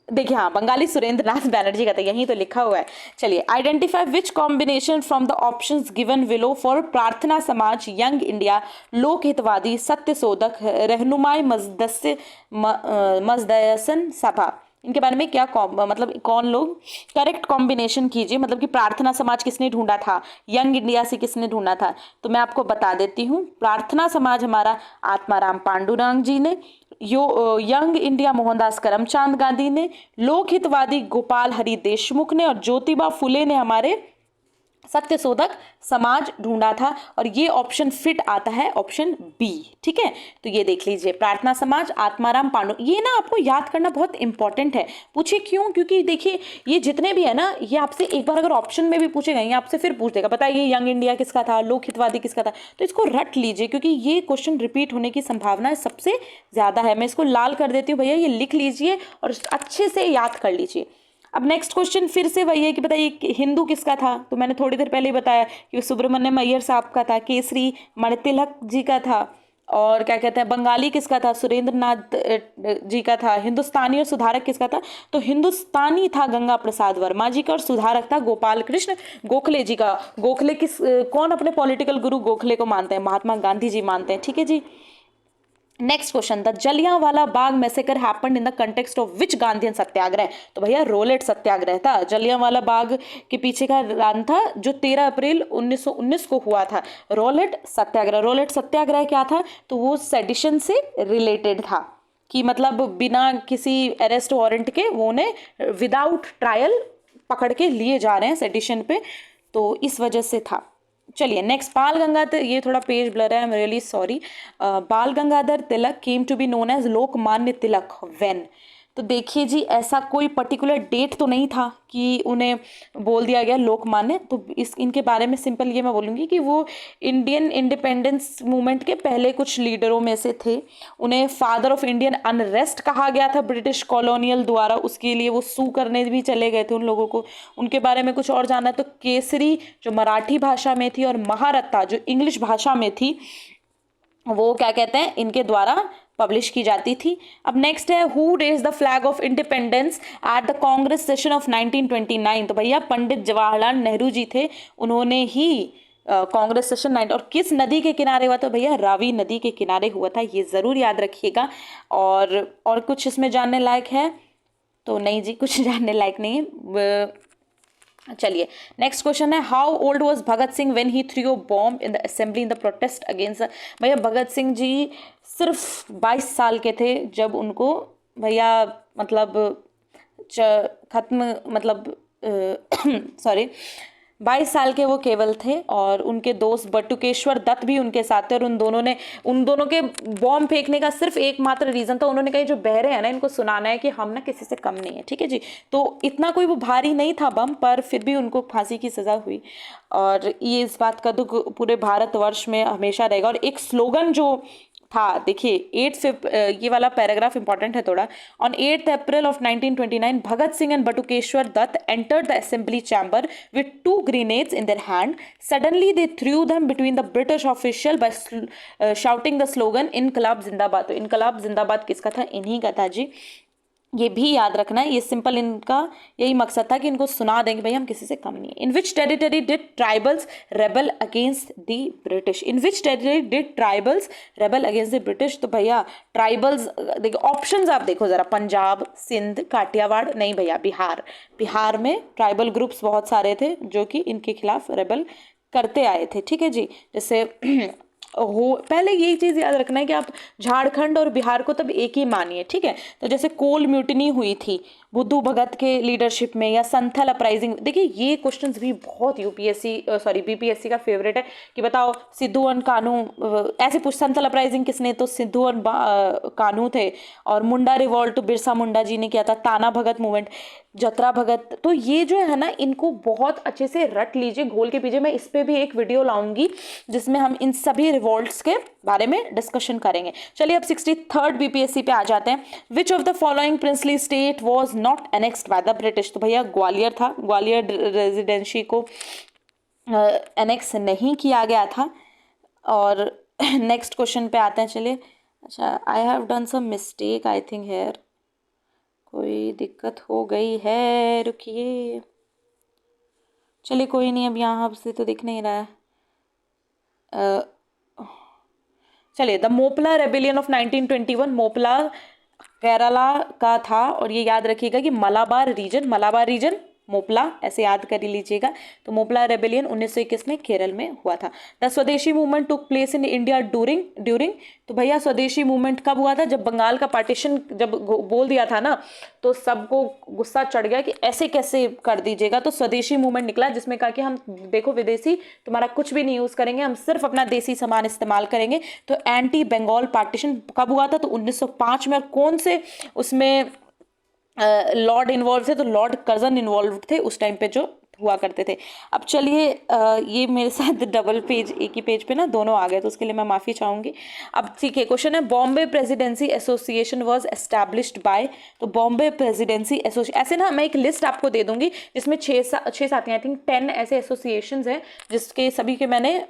देखिए हाँ, बंगाली सुरेंद्र नाथ बैनर्जी का था, यहीं तो लिखा हुआ है। चलिए identify which combination from the options given below for प्रार्थना समाज, यंग इंडिया, लोक हितवादी, सत्य शोधक, रहनुमाई मजदसन सभा। इनके बारे में क्या मतलब कौन लोग, करेक्ट कॉम्बिनेशन कीजिए। मतलब कि प्रार्थना समाज किसने ढूंढा था, यंग इंडिया से किसने ढूंढा था। तो मैं आपको बता देती हूँ, प्रार्थना समाज हमारा आत्माराम पांडुरंग जी ने, यंग इंडिया मोहनदास करमचंद गांधी ने, लोक हितवादी गोपाल हरि देशमुख ने, और ज्योतिबा फुले ने हमारे सत्य शोधक समाज ढूंढा था। और ये ऑप्शन फिट आता है ऑप्शन बी, ठीक है। तो ये देख लीजिए, प्रार्थना समाज, आत्माराम पांडु, ये ना आपको याद करना बहुत इंपॉर्टेंट है। पूछे क्यों, क्योंकि देखिए ये जितने भी है ना, ये आपसे एक बार अगर ऑप्शन में भी पूछेगा ये आपसे फिर पूछ देगा, बताइए यंग इंडिया किसका था, लोक हितवादी किसका था। तो इसको रट लीजिए क्योंकि ये क्वेश्चन रिपीट होने की संभावना सबसे ज्यादा है। मैं इसको लाल कर देती हूँ भैया, ये लिख लीजिए और अच्छे से याद कर लीजिए। अब नेक्स्ट क्वेश्चन फिर से वही है कि बताइए हिंदू किसका था। तो मैंने थोड़ी देर पहले ही बताया कि सुब्रमण्यम अय्यर साहब का था, केसरी मणितिलक जी का था, और क्या कहते हैं बंगाली किसका था, सुरेंद्र नाथ जी का था। हिंदुस्तानी और सुधारक किसका था, तो हिंदुस्तानी था गंगा प्रसाद वर्मा जी का, और सुधारक था गोपाल कृष्ण गोखले जी का। गोखले कौन अपने पॉलिटिकल गुरु गोखले को मानते हैं, महात्मा गांधी जी मानते हैं, ठीक है जी। Next question, the Jallianwala Bagh massacre happened in the context of which Gandhian satyagraha. तो भैया रोलेट सत्याग्रह था। जलियांवाला बाग के पीछे का रान था जो 13 अप्रैल 1919 को हुआ था, रोलेट सत्याग्रह। रोलेट सत्याग्रह क्या था, तो वो सेडिशन से रिलेटेड था कि मतलब बिना किसी अरेस्ट वारंट के वो उन्हें विदाउट ट्रायल पकड़ के लिए जा रहे हैं सेडिशन पे, तो इस वजह से था। चलिए नेक्स्ट, बाल गंगाधर, ये थोड़ा पेज ब्लर है, आई am really sorry. Bal Gangadhar Tilak came to be known as Lokmanya Tilak when. तो देखिए जी, ऐसा कोई पर्टिकुलर डेट तो नहीं था कि उन्हें बोल दिया गया लोकमान्य। तो इनके बारे में सिंपल ये मैं बोलूँगी कि वो इंडियन इंडिपेंडेंस मूवमेंट के पहले कुछ लीडरों में से थे। उन्हें फादर ऑफ इंडियन अनरेस्ट कहा गया था ब्रिटिश कॉलोनियल द्वारा, उसके लिए वो सू करने भी चले गए थे उन लोगों को। उनके बारे में कुछ और जानना है तो केसरी जो मराठी भाषा में थी और महारत्ता जो इंग्लिश भाषा में थी, वो क्या कहते हैं, इनके द्वारा पब्लिश की जाती थी। अब नेक्स्ट है, who raise the flag of independence at the Congress session of 1929। तो भैया पंडित जवाहरलाल नेहरू जी थे, उन्होंने ही कांग्रेस सेशन 9 और किस नदी के किनारे हुआ? तो भैया रावी नदी के किनारे हुआ था, ये ज़रूर याद रखिएगा। और कुछ इसमें जानने लायक है? तो नहीं जी, कुछ जानने लायक नहीं है। चलिए नेक्स्ट क्वेश्चन है, how old was Bhagat Singh when he through bomb in the assembly in the protest against. भैया भगत सिंह जी सिर्फ 22 साल के थे जब उनको भैया मतलब खत्म मतलब सॉरी 22 साल के वो केवल थे, और उनके दोस्त बटुकेश्वर दत्त भी उनके साथ थे। और उन दोनों के बॉम्ब फेंकने का सिर्फ एकमात्र रीज़न था, उन्होंने कहा जो बहरे हैं ना इनको सुनाना है कि हम ना किसी से कम नहीं है, ठीक है जी। तो इतना कोई वो भारी नहीं था बम, पर फिर भी उनको फांसी की सज़ा हुई। और ये इस बात का दुख पूरे भारतवर्ष में हमेशा रहेगा। और एक स्लोगन जो था, देखिए 8 ये वाला पैराग्राफ इंपॉर्टेंट है थोड़ा। On 8 April of 1929 Bhagat Singh and Batukeshwar Dutt entered the assembly chamber with 2 grenades in their hand. Suddenly they threw them between the British official by shouting the slogan इनकलाब जिंदाबाद। तो इनकलाब जिंदाबाद किसका था? इन्हीं का था जी। ये भी याद रखना है, ये सिंपल इनका यही मकसद था कि इनको सुना देंगे भाई हम किसी से कम नहीं है। In which territory did tribals rebel against the British? In which territory did tribals rebel against the British? तो भैया ट्राइबल्स देखो, ऑप्शंस आप देखो जरा, पंजाब, सिंध, काठियावाड़, नहीं भैया बिहार। बिहार में ट्राइबल ग्रुप्स बहुत सारे थे जो कि इनके खिलाफ रेबल करते आए थे, ठीक है जी। जैसे हो, पहले यही चीज़ याद रखना है कि आप झारखंड और बिहार को तब एक ही मानिए, ठीक है। तो जैसे कोल म्यूटिनी हुई थी बुद्धू भगत के लीडरशिप में, या संथल अपराइजिंग। देखिए ये क्वेश्चंस भी बहुत बीपीएससी का फेवरेट है कि बताओ सिद्धू और कान्हू, ऐसे पूछ, संथल अपराइजिंग किसने? तो सिद्धू और कान्हू थे। और मुंडा रिवॉल्ट तो बिरसा मुंडा जी ने किया था। ताना भगत मूवमेंट, जतरा भगत। तो ये जो है ना, इनको बहुत अच्छे से रट लीजिए, घोल के पीजिए। मैं इस पे भी एक वीडियो लाऊंगी जिसमें हम इन सभी रिवॉल्ट्स के बारे में डिस्कशन करेंगे। चलिए अब 63rd बीपीएससी पे आ जाते हैं। विच of the following princely state was not annexed bye the British? तो भैया ग्वालियर था, ग्वालियर रेजिडेंसी को एनेक्स नहीं किया गया था। और नेक्स्ट क्वेश्चन पे आते हैं। चलिए, अच्छा, I have done some mistake I think here, कोई दिक्कत हो गई है, रुकिए। चलिए कोई नहीं, अब यहाँ से तो दिख नहीं रहा है। चलिए, the Moplah rebellion of 1921, Moplah Kerala का था। और ये याद रखिएगा कि मलाबार रीजन मोपला ऐसे याद कर लीजिएगा। तो मोपला रेबिलियन 1921 में केरल में हुआ था। द स्वदेशी movement took place in India during. तो भैया स्वदेशी मूवमेंट कब हुआ था? जब बंगाल का पार्टीशन जब बोल दिया था ना, तो सबको गुस्सा चढ़ गया कि ऐसे कैसे कर दीजिएगा। तो स्वदेशी मूवमेंट निकला जिसमें कहा कि हम देखो विदेशी तुम्हारा कुछ भी नहीं यूज़ करेंगे, हम सिर्फ अपना देसी सामान इस्तेमाल करेंगे। तो एंटी बंगाल पार्टीशन कब हुआ था? तो 1905 में। और कौन से उसमें लॉर्ड इन्वॉल्व थे? तो लॉर्ड कर्जन इन्वॉल्व थे उस टाइम पे जो हुआ करते थे। अब चलिए, ये मेरे साथ डबल पेज, एक ही पेज पे ना दोनों आ गए, तो उसके लिए मैं माफ़ी चाहूँगी। अब ठीक है, क्वेश्चन है, Bombay presidency association was established bye. तो बॉम्बे प्रेसिडेंसी एसोसिएशन, ऐसे ना मैं एक लिस्ट आपको दे दूंगी जिसमें 6 साथ हैं, आई थिंक 10 ऐसे एसोसिएशंस हैं जिसके सभी के मैंने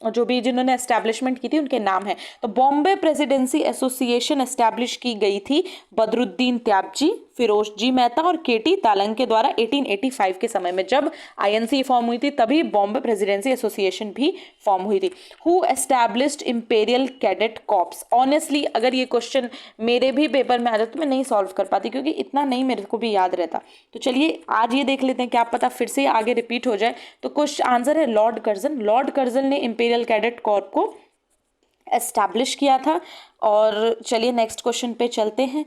जो भी जिन्होंने एस्टैब्लिशमेंट की थी उनके नाम है। तो बॉम्बे प्रेसिडेंसी एसोसिएशन एस्टैब्लिश की गई थी बदरुद्दीन त्याबजी, फिरोज जी मेहता और केटी तालंग के द्वारा 1885 के समय में। जब आईएनसी फॉर्म हुई थी तभी बॉम्बे प्रेसिडेंसी एसोसिएशन भी फॉर्म हुई थी। Who established imperial cadet corps? Honestly अगर ये क्वेश्चन मेरे भी पेपर में आ जाता तो मैं नहीं सॉल्व कर पाती, क्योंकि इतना नहीं मेरे को भी याद रहता। तो चलिए आज ये देख लेते हैं, क्या पता फिर से आगे रिपीट हो जाए। तो क्वेश्चन आंसर है लॉर्ड कर्जन। लॉर्ड कर्जन ने इंपेरियल कैडेट कॉर्प को एस्टैब्लिश किया था। और चलिए नेक्स्ट क्वेश्चन पे चलते हैं।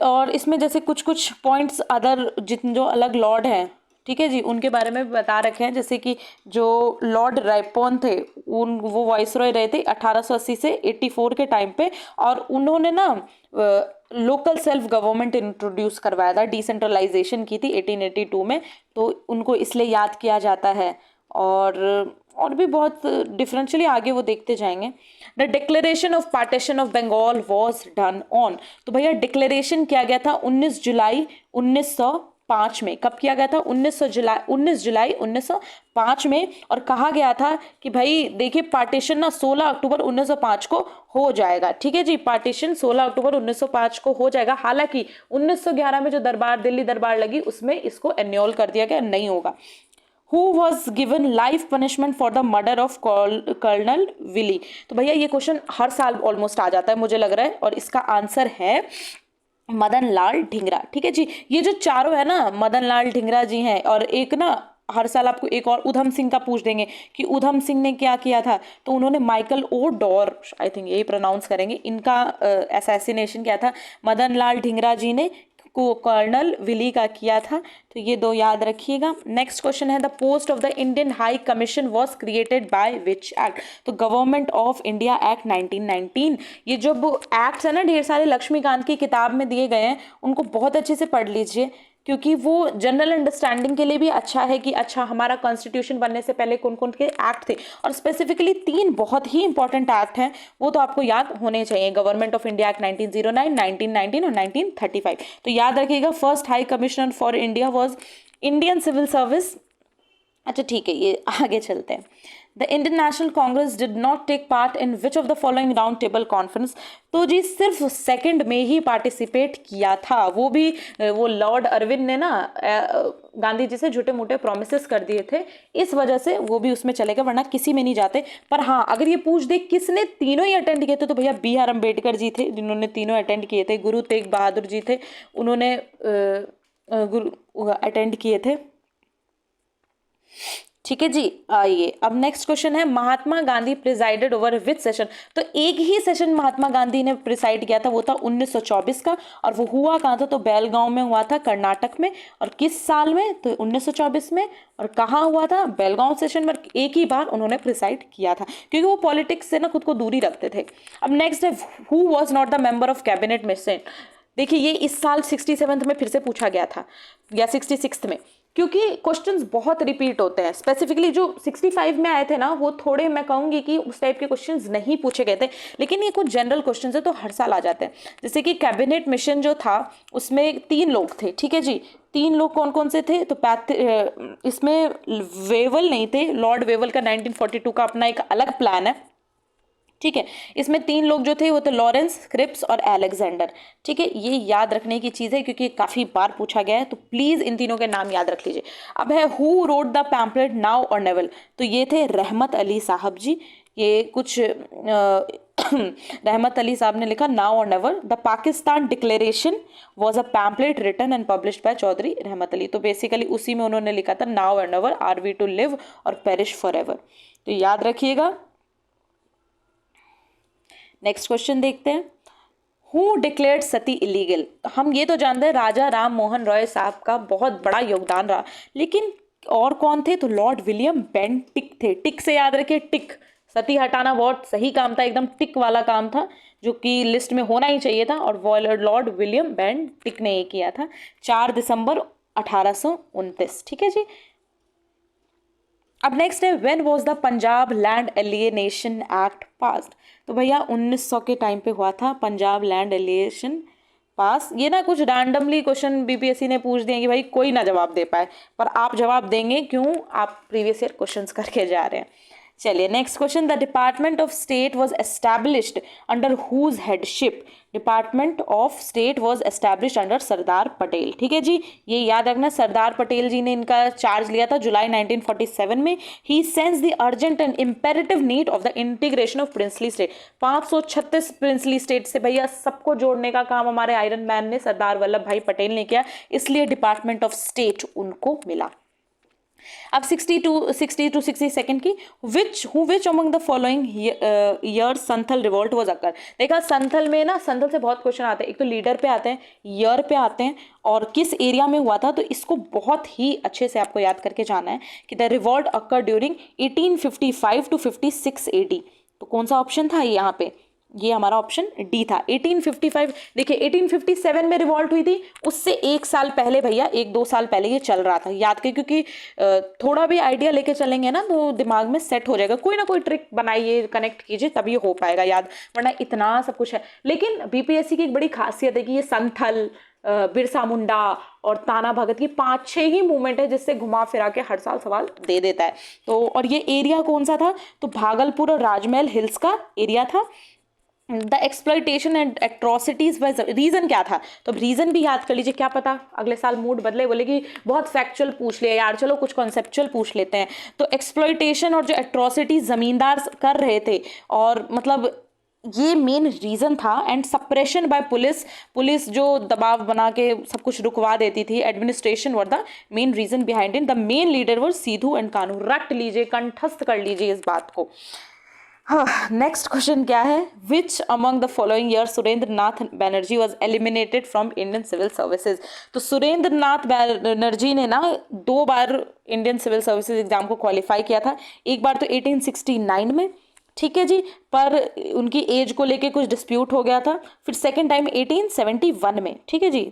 और इसमें जैसे कुछ पॉइंट्स अदर जितने जो अलग लॉर्ड हैं ठीक है जी, उनके बारे में बता रखे हैं, जैसे कि जो लॉर्ड रायपोन थे वो वाइसरॉय रहे थे 1880 से 84 के टाइम पे, और उन्होंने ना लोकल सेल्फ गवर्नमेंट इंट्रोड्यूस करवाया था, डिसेंट्रलाइजेशन की थी 1882 में, तो उनको इसलिए याद किया जाता है। और भी बहुत डिफरेंशियली आगे वो देखते जाएंगे। The declaration of partition of Bengal was done on, तो भैया डिक्लेरेशन किया गया था 19 जुलाई 1905 में। कब किया गया था? 19 जुलाई 1905 में। और कहा गया था कि भाई देखिए पार्टीशन ना 16 अक्टूबर 1905 को हो जाएगा। ठीक है जी, पार्टीशन 16 अक्टूबर 1905 को हो जाएगा। हालांकि 1911 में जो दिल्ली दरबार लगी उसमें इसको एन्योल कर दिया गया, नहीं होगा। Who was given life punishment for the murder of colonel Wyllie? तो भैया ये क्वेश्चन हर साल ऑलमोस्ट आ जाता है मुझे लग रहा है, और इसका आंसर है मदन लाल ढींगरा। ठीक है जी, ये जो चारों है ना, मदन लाल ढींगरा जी हैं, और एक ना हर साल आपको एक और उधम सिंह का पूछ देंगे कि उधम सिंह ने क्या किया था, तो उन्होंने Michael O'Dwyer, I think यही प्रोनाउंस करेंगे, इनका असैसिनेशन किया था। मदन लाल ढींगरा जी ने को कर्नल विली का किया था, तो ये दो याद रखिएगा। नेक्स्ट क्वेश्चन है the post of the Indian high commission was created by which act? तो गवर्नमेंट ऑफ इंडिया एक्ट 1919। ये जो एक्ट्स है ना, ढेर सारे लक्ष्मीकांत की किताब में दिए गए हैं, उनको बहुत अच्छे से पढ़ लीजिए, क्योंकि वो जनरल अंडरस्टैंडिंग के लिए भी अच्छा है कि अच्छा हमारा कॉन्स्टिट्यूशन बनने से पहले कौन कौन के एक्ट थे। और स्पेसिफिकली 3 बहुत ही इंपॉर्टेंट एक्ट हैं, वो तो आपको याद होने चाहिए। गवर्नमेंट ऑफ इंडिया एक्ट 1909, 1919 और 1935। तो याद रखिएगा, first high commissioner for India was Indian civil service. अच्छा ठीक है, ये आगे चलते हैं। The Indian national Congress did not take part in which of the following round table conference? तो जी सिर्फ सेकंड में ही पार्टिसिपेट किया था, वो भी वो लॉर्ड अरविंद ने ना गांधी जी से झूठे मूठे प्रोमिसेस कर दिए थे, इस वजह से वो भी उसमें चले गए, वरना किसी में नहीं जाते। पर हाँ, अगर ये पूछ दे किसने तीनों ही अटेंड किए थे, तो भैया BR अम्बेडकर जी थे, जिन्होंने तीनों अटेंड किए थे। गुरु तेग बहादुर जी थे, उन्होंने गुरु अटेंड किए थे। ठीक है जी, आइए अब नेक्स्ट क्वेश्चन है, Mahatma Gandhi presided over which session? तो एक ही सेशन महात्मा गांधी ने प्रिसाइड किया था, वो था 1924 का, और वो हुआ कहाँ था? तो बेलगांव में हुआ था, कर्नाटक में। और किस साल में? तो 1924 में। और कहाँ हुआ था? बेलगांव सेशन में। एक ही बार उन्होंने प्रिसाइड किया था, क्योंकि वो पॉलिटिक्स से ना खुद को दूरी रखते थे। अब नेक्स्ट है, who was not the member of cabinet mission? देखिए ये इस साल 67 में फिर से पूछा गया था, या 66 में, क्योंकि क्वेश्चंस बहुत रिपीट होते हैं। स्पेसिफिकली जो 65 में आए थे ना, वो थोड़े मैं कहूँगी कि उस टाइप के क्वेश्चंस नहीं पूछे गए थे, लेकिन ये कुछ जनरल क्वेश्चंस है तो हर साल आ जाते हैं। जैसे कि कैबिनेट मिशन जो था उसमें 3 लोग थे। ठीक है जी, 3 लोग कौन कौन से थे? तो इसमें वेवल नहीं थे, लॉर्ड वेवल का 1942 का अपना एक अलग प्लान है। ठीक है, इसमें 3 लोग जो थे वो थे लॉरेंस, क्रिप्स और अलेक्जेंडर। ठीक है, ये याद रखने की चीज़ है क्योंकि काफ़ी बार पूछा गया है, तो प्लीज़ इन तीनों के नाम याद रख लीजिए। अब है who wrote the pamphlet now और नेवल? तो ये थे रहमत अली साहब जी। ये कुछ रहमत अली साहब ने लिखा now or never. The Pakistan declaration was a pamphlet written and published by Chaudhry Rahmat Ali. तो बेसिकली उसी में उन्होंने लिखा था now or never, are we to live or perish for ever. तो याद रखिएगा। नेक्स्ट क्वेश्चन देखते हैं, हु डिक्लेयर्ड सती इलीगल? हम ये तो जानते हैं राजा राम मोहन रॉय साहब का बहुत बड़ा योगदान रहा, लेकिन और कौन थे? तो लॉर्ड विलियम बेंटिक थे। टिक से याद रखिए, टिक। सती हटाना बहुत सही काम था, एकदम टिक वाला काम था, जो कि लिस्ट में होना ही चाहिए था, और लॉर्ड विलियम बेंटिक ने ये किया था 4 दिसंबर 1829। ठीक है जी। अब नेक्स्ट है, when was the Punjab land alienation act passed? तो भैया 1900 के टाइम पे हुआ था पंजाब लैंड एलियनेशन पास। ये ना कुछ रैंडमली क्वेश्चन बीपीएससी ने पूछ दिए कि भाई कोई ना जवाब दे पाए, पर आप जवाब देंगे, क्यों? आप प्रीवियस ईयर क्वेश्चंस करके जा रहे हैं। चलिए next question, the department of state was established under whose headship? Department of state was established under Sardar Patel. ठीक है जी, ये याद रखना, सरदार पटेल जी ने इनका चार्ज लिया था जुलाई 1947 में। He sensed the urgent and imperative need of the integration of princely state. 536 princely state से भैया सबको जोड़ने का काम हमारे आयरन मैन ने, सरदार वल्लभ भाई पटेल ने किया, इसलिए डिपार्टमेंट ऑफ स्टेट उनको मिला। अब 60 to 62 की which among the following year Santhal revolt was occur. देखा संथल में ना, संथल से बहुत क्वेश्चन आते हैं, एक तो लीडर पे आते हैं, ईयर पे आते हैं और किस एरिया में हुआ था। तो इसको बहुत ही अच्छे से आपको याद करके जाना है कि the revolt occur during 1855 to 56 AD। तो कौन सा ऑप्शन था यहाँ पे, ये हमारा ऑप्शन डी था 1855। देखिए 1857 में रिवॉल्ट हुई थी, उससे एक साल पहले भैया, 1-2 साल पहले ये चल रहा था, याद के, क्योंकि थोड़ा भी आइडिया लेके चलेंगे ना तो दिमाग में सेट हो जाएगा। कोई ना कोई ट्रिक बनाइए, कनेक्ट कीजिए, तभी हो पाएगा याद, वरना इतना सब कुछ है। लेकिन बीपीएससी की एक बड़ी खासियत है कि ये संथल, बिरसा मुंडा और ताना भगत की 5-6 ही मूवमेंट है जिससे घुमा फिरा के हर साल सवाल दे देता है। तो और ये एरिया कौन सा था, तो भागलपुर और राजमहल हिल्स का एरिया था। The exploitation and atrocities wise reason क्या था, तो रीजन भी याद कर लीजिए, क्या पता अगले साल मूड बदले, बोले कि बहुत फैक्चुअल पूछ लिया यार, चलो कुछ कॉन्सेप्चुअल पूछ लेते हैं। तो एक्सप्लॉइटेशन और जो एट्रोसिटीज जमींदार कर रहे थे, और मतलब ये मेन रीजन था। एंड सप्रेशन बाय पुलिस जो दबाव बना के सब कुछ रुकवा देती थी, administration were the main reason behind it. The main leader were Sidhu and Kanhu. रट लीजिए, कंठस्थ कर लीजिए इस बात को। नेक्स्ट क्वेश्चन क्या है, which among the following year Surendra Nath Banerjee was eliminated from Indian civil services. तो सुरेंद्र नाथ बैनर्जी ने ना 2 बार इंडियन सिविल सर्विसेज एग्जाम को क्वालिफाई किया था। एक बार तो 1869 में, ठीक है जी, पर उनकी एज को लेके कुछ डिस्प्यूट हो गया था। फिर सेकेंड टाइम 1871 में, ठीक है जी,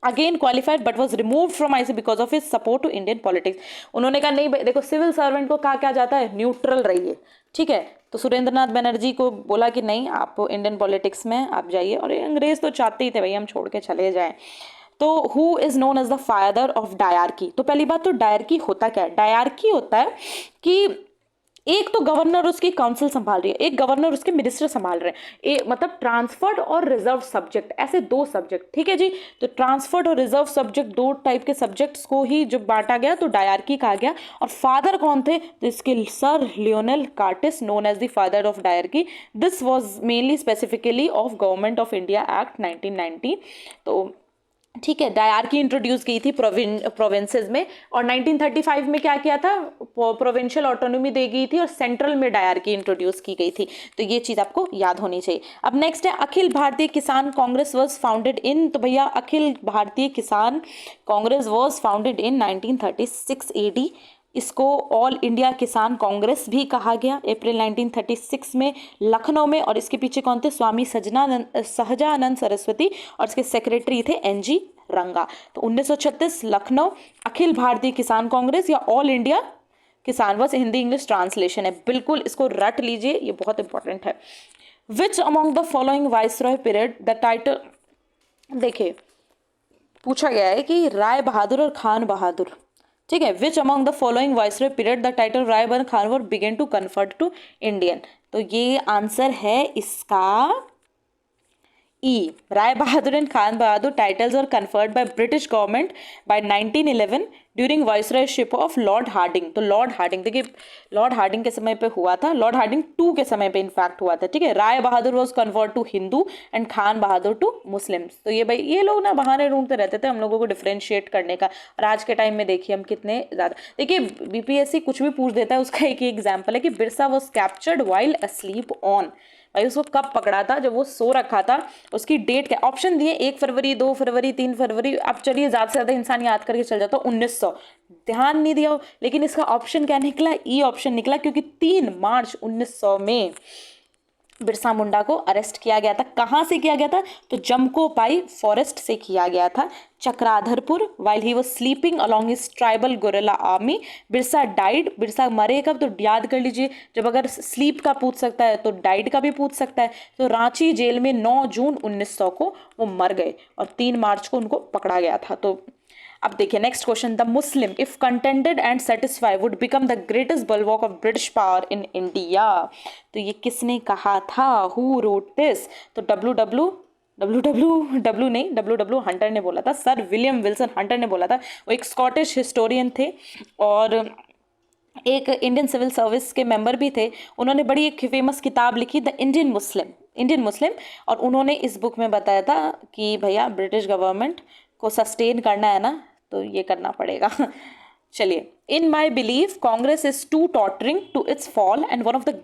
again qualified but was remove from ICS because of his support to Indian politics. उन्होंने कहा नहीं भाई, देखो सिविल सर्वेंट को कहा क्या जाता है, न्यूट्रल रहिए, ठीक है। तो सुरेंद्र नाथ बनर्जी को बोला कि नहीं, आप इंडियन पॉलिटिक्स में आप जाइए, और अंग्रेज तो चाहते ही थे भाई हम छोड़ के चले जाएं। तो who is known as the father of diarchy. तो पहली बात तो डायरकी होता क्या है, डायरकी होता है कि एक तो गवर्नर उसकी काउंसिल संभाल रही है, एक गवर्नर उसके मिनिस्टर संभाल रहे हैं, मतलब ट्रांसफर्ड और रिजर्व सब्जेक्ट, ऐसे 2 सब्जेक्ट, ठीक है जी। तो ट्रांसफर्ड और रिजर्व सब्जेक्ट 2 टाइप के सब्जेक्ट्स को ही जब बांटा गया तो डायरकी कहा गया। और फादर कौन थे, तो इसके sir Lionel Curtis, known as the father of diarchy. This was mainly specifically of government of India act 1990। तो ठीक है, डायरकी इंट्रोड्यूस की थी प्रोविंसेस में, और 1935 में क्या किया था, प्रोविंशियल ऑटोनॉमी दे गई थी, और सेंट्रल में डायरकी इंट्रोड्यूस की गई थी। तो ये चीज़ आपको याद होनी चाहिए। अब नेक्स्ट है, अखिल भारतीय किसान कांग्रेस वाज फाउंडेड इन। तो भैया अखिल भारतीय किसान Congress was founded in 1936 AD। इसको ऑल इंडिया किसान कांग्रेस भी कहा गया, अप्रैल 1936 में लखनऊ में। और इसके पीछे कौन थे, स्वामी सहजानंद सरस्वती, और इसके सेक्रेटरी थे NG रंगा। तो 1936 लखनऊ, अखिल भारतीय किसान कांग्रेस या ऑल इंडिया किसान, बस हिंदी इंग्लिश ट्रांसलेशन है, बिल्कुल इसको रट लीजिए, ये बहुत इंपॉर्टेंट है। Which among the following viceroy period the title, देखिए पूछा गया है कि राय बहादुर और खान बहादुर, ठीक है, which among the following viceroy period the title Rai Bahadur Khan were begin to confer to Indian. तो ये आंसर है इसका E, Rai Bahadur and Khan Bahadur titles were conferred by British government by 1911 during viceroyship of lord Hardinge. तो लॉर्ड हार्डिंग, देखिए lord Hardinge के समय पे हुआ था, लॉर्ड हार्डिंग 2 के समय पे इनफैक्ट हुआ था, ठीक है। Rai Bahadur was convert to Hindu and Khan Bahadur to Muslims. तो ये भाई, ये लोग ना बहाने ढूंढते रहते थे हम लोगों को डिफ्रेंशिएट करने का, और आज के टाइम में देखिए हम कितने ज़्यादा, देखिए बीपीएससी कुछ भी पूछ देता है, उसका एक ही एग्जाम्पल है कि Birsa was captured while asleep on. भाई उसको कब पकड़ा था, जब वो सो रखा था, उसकी डेट क्या, ऑप्शन दिए 1 फरवरी, 2 फरवरी, 3 फरवरी। अब चलिए ज़्यादा से ज़्यादा इंसान याद करके चल जाता, 1900, ध्यान नहीं दिया हो, लेकिन इसका ऑप्शन क्या निकला, ई ऑप्शन निकला, क्योंकि 3 मार्च 1900 में बिरसा मुंडा को अरेस्ट किया गया था। कहाँ से किया गया था, तो जमकोपाई फॉरेस्ट से किया गया था, Chakradharpur, while he was sleeping along his tribal guerrilla army. Birsa died, Birsa मरे कब, तो याद कर लीजिए, जब अगर स्लीप का पूछ सकता है तो डाइड का भी पूछ सकता है। तो रांची जेल में 9 जून 1900 को वो मर गए, और 3 मार्च को उनको पकड़ा गया था। तो अब देखिए next question, the Muslim if contented and satisfy would become the greatest bulwark of British power in India. तो ये किसने कहा था, हु रोट दिस, तो डब्ल्यू हंटर ने बोला था, सर विलियम विल्सन हंटर ने बोला था। वो एक स्कॉटिश हिस्टोरियन थे और एक इंडियन सिविल सर्विस के मेंबर भी थे। उन्होंने बड़ी एक फेमस किताब लिखी, द इंडियन मुस्लिम, और उन्होंने इस बुक में बताया था कि भैया ब्रिटिश गवर्नमेंट को सस्टेन करना है ना, तो ये करना पड़ेगा। चलिए, in my believe Congress is to tottering to its fall and one of the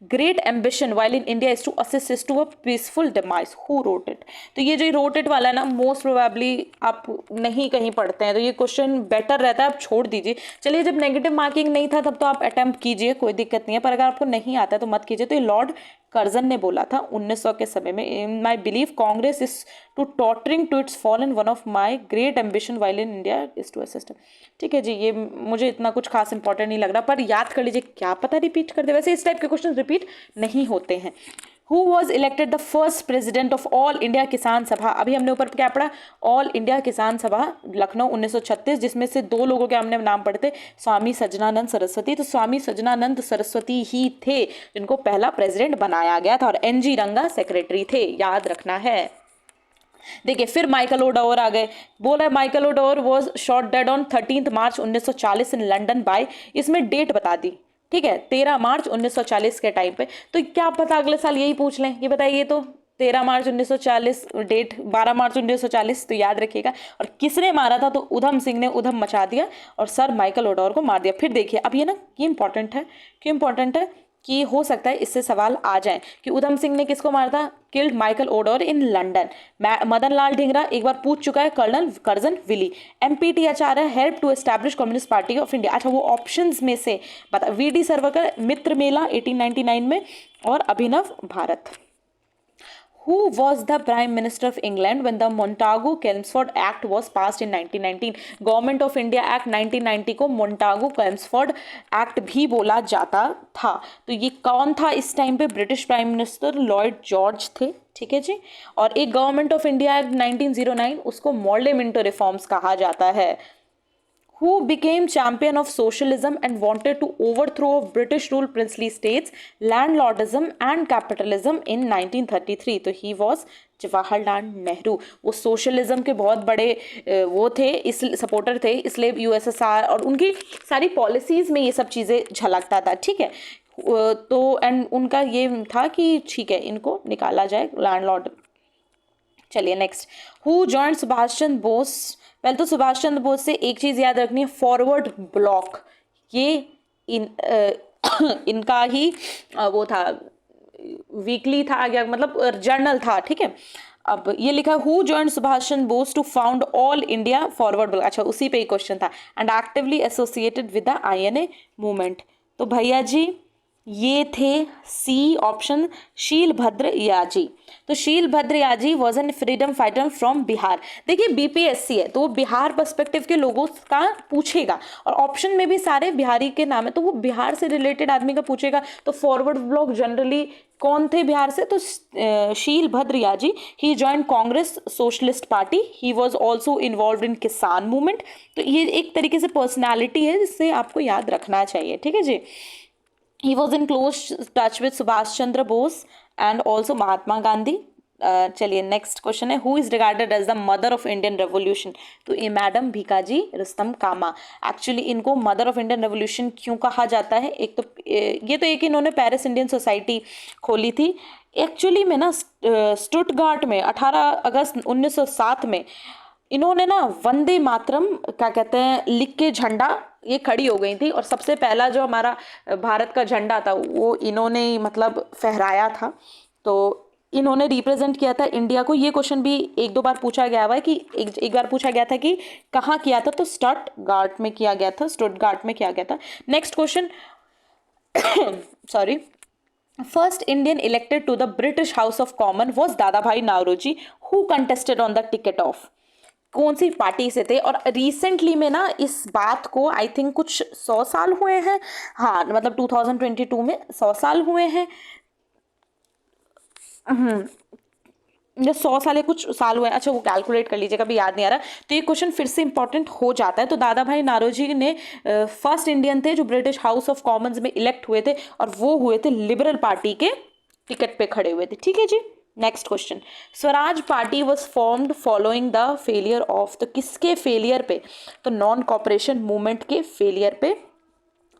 great ambition while in India is to assist to a peaceful demise, who wrote it. तो ये जो रोट इट वाला ना, मोस्ट प्रोबेबली आप नहीं कहीं पढ़ते हैं, तो ये क्वेश्चन बेटर रहता है आप छोड़ दीजिए। चलिए, जब नेगेटिव मार्किंग नहीं था तब तो आप अटेम्प्ट कीजिए, कोई दिक्कत नहीं है, पर अगर आपको नहीं आता है तो मत कीजिए। तो ये लॉर्ड कर्जन ने बोला था 1900 के समय में, in my believe Congress is to tottering to its fall and one of my great ambition while in India is to assist. ठीक है जी, ये मुझे इतना कुछ खास इंपॉर्टेंट नहीं लग रहा, पर याद कर लीजिए, क्या पता रिपीट कर दे। वैसे इस टाइप के क्वेश्चन रिपीट नहीं होते हैं। Who was elected the first president of all India किसान सभा? अभी हमने ऊपर क्या पढ़ा, ऑल इंडिया किसान सभा लखनऊ 1936, जिसमें से दो लोगों के हमने नाम पढ़े थे, स्वामी सज्जनानंद सरस्वती। तो स्वामी सज्जनानंद सरस्वती ही थे जिनको पहला प्रेसिडेंट बनाया गया था, और एनजी रंगा सेक्रेटरी थे, याद रखना है। देखिए, फिर माइकल ओडोवर आ गए। बोला है Michael O'Dwyer was shot dead on 13 March 1940 in London by, इसमें डेट बता दी, ठीक है, 13 मार्च 1940 के टाइम पे। तो क्या पता अगले साल यही पूछ लें, ये बताइए तो 13 मार्च 1940, डेट 12 मार्च 1940, तो याद रखिएगा। और किसने मारा था? तो उधम सिंह ने उधम मचा दिया और सर माइकल ओडोवर को मार दिया। फिर देखिए, अब ये ना ये इंपॉर्टेंट है, क्यों इंपॉर्टेंट है कि हो सकता है इससे सवाल आ जाए कि उधम सिंह ने किसको मारा था, killed Michael O'Dwyer in London. Madan Lal Dhingra एक बार पूछ चुका है, colonel Curzon Wyllie. MPT Acharya help to establish communist party of India. अच्छा, वो ऑप्शंस में से बता, वीडी सावरकर, मित्र मेला 1899 में, और अभिनव Bharat. Who was the Prime Minister of England when the Montagu-Chelmsford Act was passed in 1919? Government of India Act 1990 को Montagu-Chelmsford Act भी बोला जाता था। तो ये कौन था इस टाइम पे? British prime minister Lord George थे, ठीक है जी। और एक गवर्नमेंट ऑफ इंडिया एक्ट 1909, उसको मॉडल मिंटो रिफॉर्म्स कहा जाता है। Who became champion of socialism and wanted to overthrow British rule princely states, landlordism and capitalism in 1933? तो he was जवाहरलाल नेहरू। वो सोशलिज्म के बहुत बड़े वो थे, इस सपोर्टर थे, इसलिए यूएसएसआर और उनकी सारी पॉलिसीज में ये सब चीज़ें झलकता था, ठीक है। तो एंड उनका ये था कि ठीक है, इनको निकाला जाए लैंडलॉर्ड। चलिए next, who joined Subhash Chandra Bose? पहले तो सुभाष चंद्र बोस से एक चीज़ याद रखनी है, फॉरवर्ड ब्लॉक, ये इनका ही वो था, वीकली था, या मतलब जर्नल था, ठीक है। अब ये लिखा, who joined Subhash Chandra Bose to found All India Forward Bloc. अच्छा, उसी पे ही क्वेश्चन था। And actively associated with the INA movement. तो भैया जी ये थे सी ऑप्शन, शीलभद्र याजी। तो Sheelbhadra Yajee was an freedom fighter from Bihar. देखिए बीपीएससी है तो वो बिहार पर्सपेक्टिव के लोगों का पूछेगा, और ऑप्शन में भी सारे बिहारी के नाम है, तो वो बिहार से रिलेटेड आदमी का पूछेगा। तो फॉरवर्ड ब्लॉक जनरली कौन थे बिहार से? तो Sheelbhadra Yajee. He joined Congress socialist party, he was also involve in kisan movement. तो ये एक तरीके से पर्सनैलिटी है जिससे आपको याद रखना चाहिए, ठीक है जी। He was in close touch with Subhash Chandra Bose and also Mahatma Gandhi. चलिए नेक्स्ट क्वेश्चन है, who is regarded as the mother of Indian revolution? तो ये मैडम भीकाजी रुस्तम कामा। एक्चुअली इनको मदर ऑफ इंडियन रेवोल्यूशन क्यों कहा जाता है? एक तो ये तो एक इन्होंने पेरिस इंडियन सोसाइटी खोली थी। एक्चुअली में ना स्टुटगार्ट में 18 अगस्त 1907 में इन्होंने ना वंदे मातरम क्या कहते हैं लिख के झंडा ये खड़ी हो गई थी, और सबसे पहला जो हमारा भारत का झंडा था वो इन्होंने मतलब फहराया था। तो इन्होंने रिप्रेजेंट किया था इंडिया को। ये क्वेश्चन भी एक दो बार पूछा गया हुआ है कि एक बार पूछा गया था कि कहाँ किया था, तो स्टुटगार्ट में किया गया था, स्टुटगार्ट में किया गया था। Next question, sorry, first Indian elected to the British House of Common was Dadabhai Naoroji, who contested on the ticket of? कौन सी पार्टी से थे? और रिसेंटली में ना इस बात को आई थिंक कुछ 100 साल हुए हैं, हाँ मतलब 2022 में 100 साल हुए हैं, 100 साल या कुछ साल हुए हैं। अच्छा वो कैलकुलेट कर लीजिएगा, अभी याद नहीं आ रहा। तो ये क्वेश्चन फिर से इंपॉर्टेंट हो जाता है। तो दादा भाई नारोजी ने फर्स्ट इंडियन थे जो ब्रिटिश हाउस ऑफ कॉमन्स में इलेक्ट हुए थे, और वो हुए थे लिबरल पार्टी के टिकट पे खड़े हुए थे, ठीक है जी। Next question, Swaraj party was formed following the failure of, तो किसके फेलियर पे? तो नॉन कॉपरेशन मूवमेंट के फेलियर पे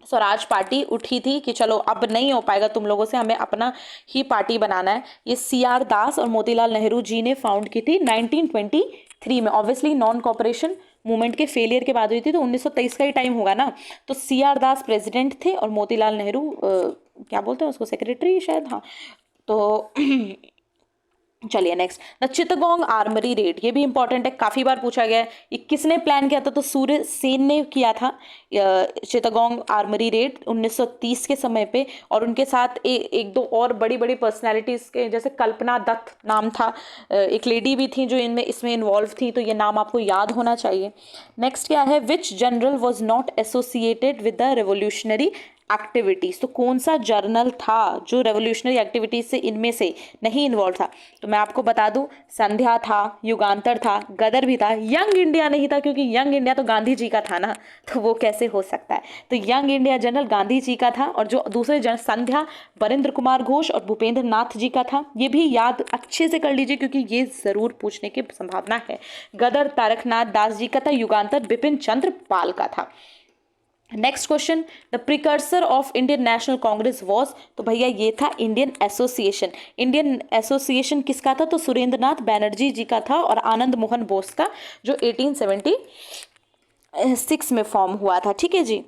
स्वराज पार्टी उठी थी कि चलो अब नहीं हो पाएगा तुम लोगों से, हमें अपना ही पार्टी बनाना है। ये CR दास और मोतीलाल नेहरू जी ने फाउंड की थी 1923 में। ऑब्वियसली नॉन कॉपरेशन मूवमेंट के फेलियर के बाद हुई थी, तो 1923 का ही टाइम होगा ना। तो CR दास प्रेसिडेंट थे और मोतीलाल नेहरू क्या बोलते हैं उसको, सेक्रेटरी शायद, हाँ। तो चलिए नेक्स्ट, द चित्तगोंग आर्मरी रेड, ये भी इंपॉर्टेंट है, काफी बार पूछा गया है। ये किसने प्लान किया था, तो सूर्य सेन ने किया था चित्तगोंग आर्मरी रेड 1930 के समय पे। और उनके साथ एक दो और बड़ी बड़ी पर्सनालिटीज के, जैसे कल्पना दत्त नाम था, एक लेडी भी थी जो इसमें इन्वॉल्व थी, तो ये नाम आपको याद होना चाहिए। नेक्स्ट क्या है, which general was not associated with the revolutionary activities, तो कौन सा जर्नल था जो रेवोल्यूशनरी एक्टिविटीज से इनमें से नहीं इन्वॉल्व था। तो मैं आपको बता दूं, संध्या था, युगांतर था, गदर भी था, यंग इंडिया नहीं था, क्योंकि यंग इंडिया तो गांधी जी का था ना, तो वो कैसे हो सकता है। तो young India journal Gandhi ji का था, और जो दूसरे जर्नल संध्या बरिंद्र कुमार घोष और भूपेंद्र नाथ जी का था। ये भी याद अच्छे से कर लीजिए, क्योंकि ये जरूर पूछने की संभावना है। गदर तारकनाथ दास जी का था, युगांतर बिपिन चंद्र पाल का था। Next question, the precursor of Indian national Congress was, तो भैया ये था इंडियन एसोसिएशन। इंडियन एसोसिएशन किसका था, तो सुरेंद्र नाथ बैनर्जी जी का था और आनंद मोहन बोस का, जो 1876 में फॉर्म हुआ था। ठीक है जी।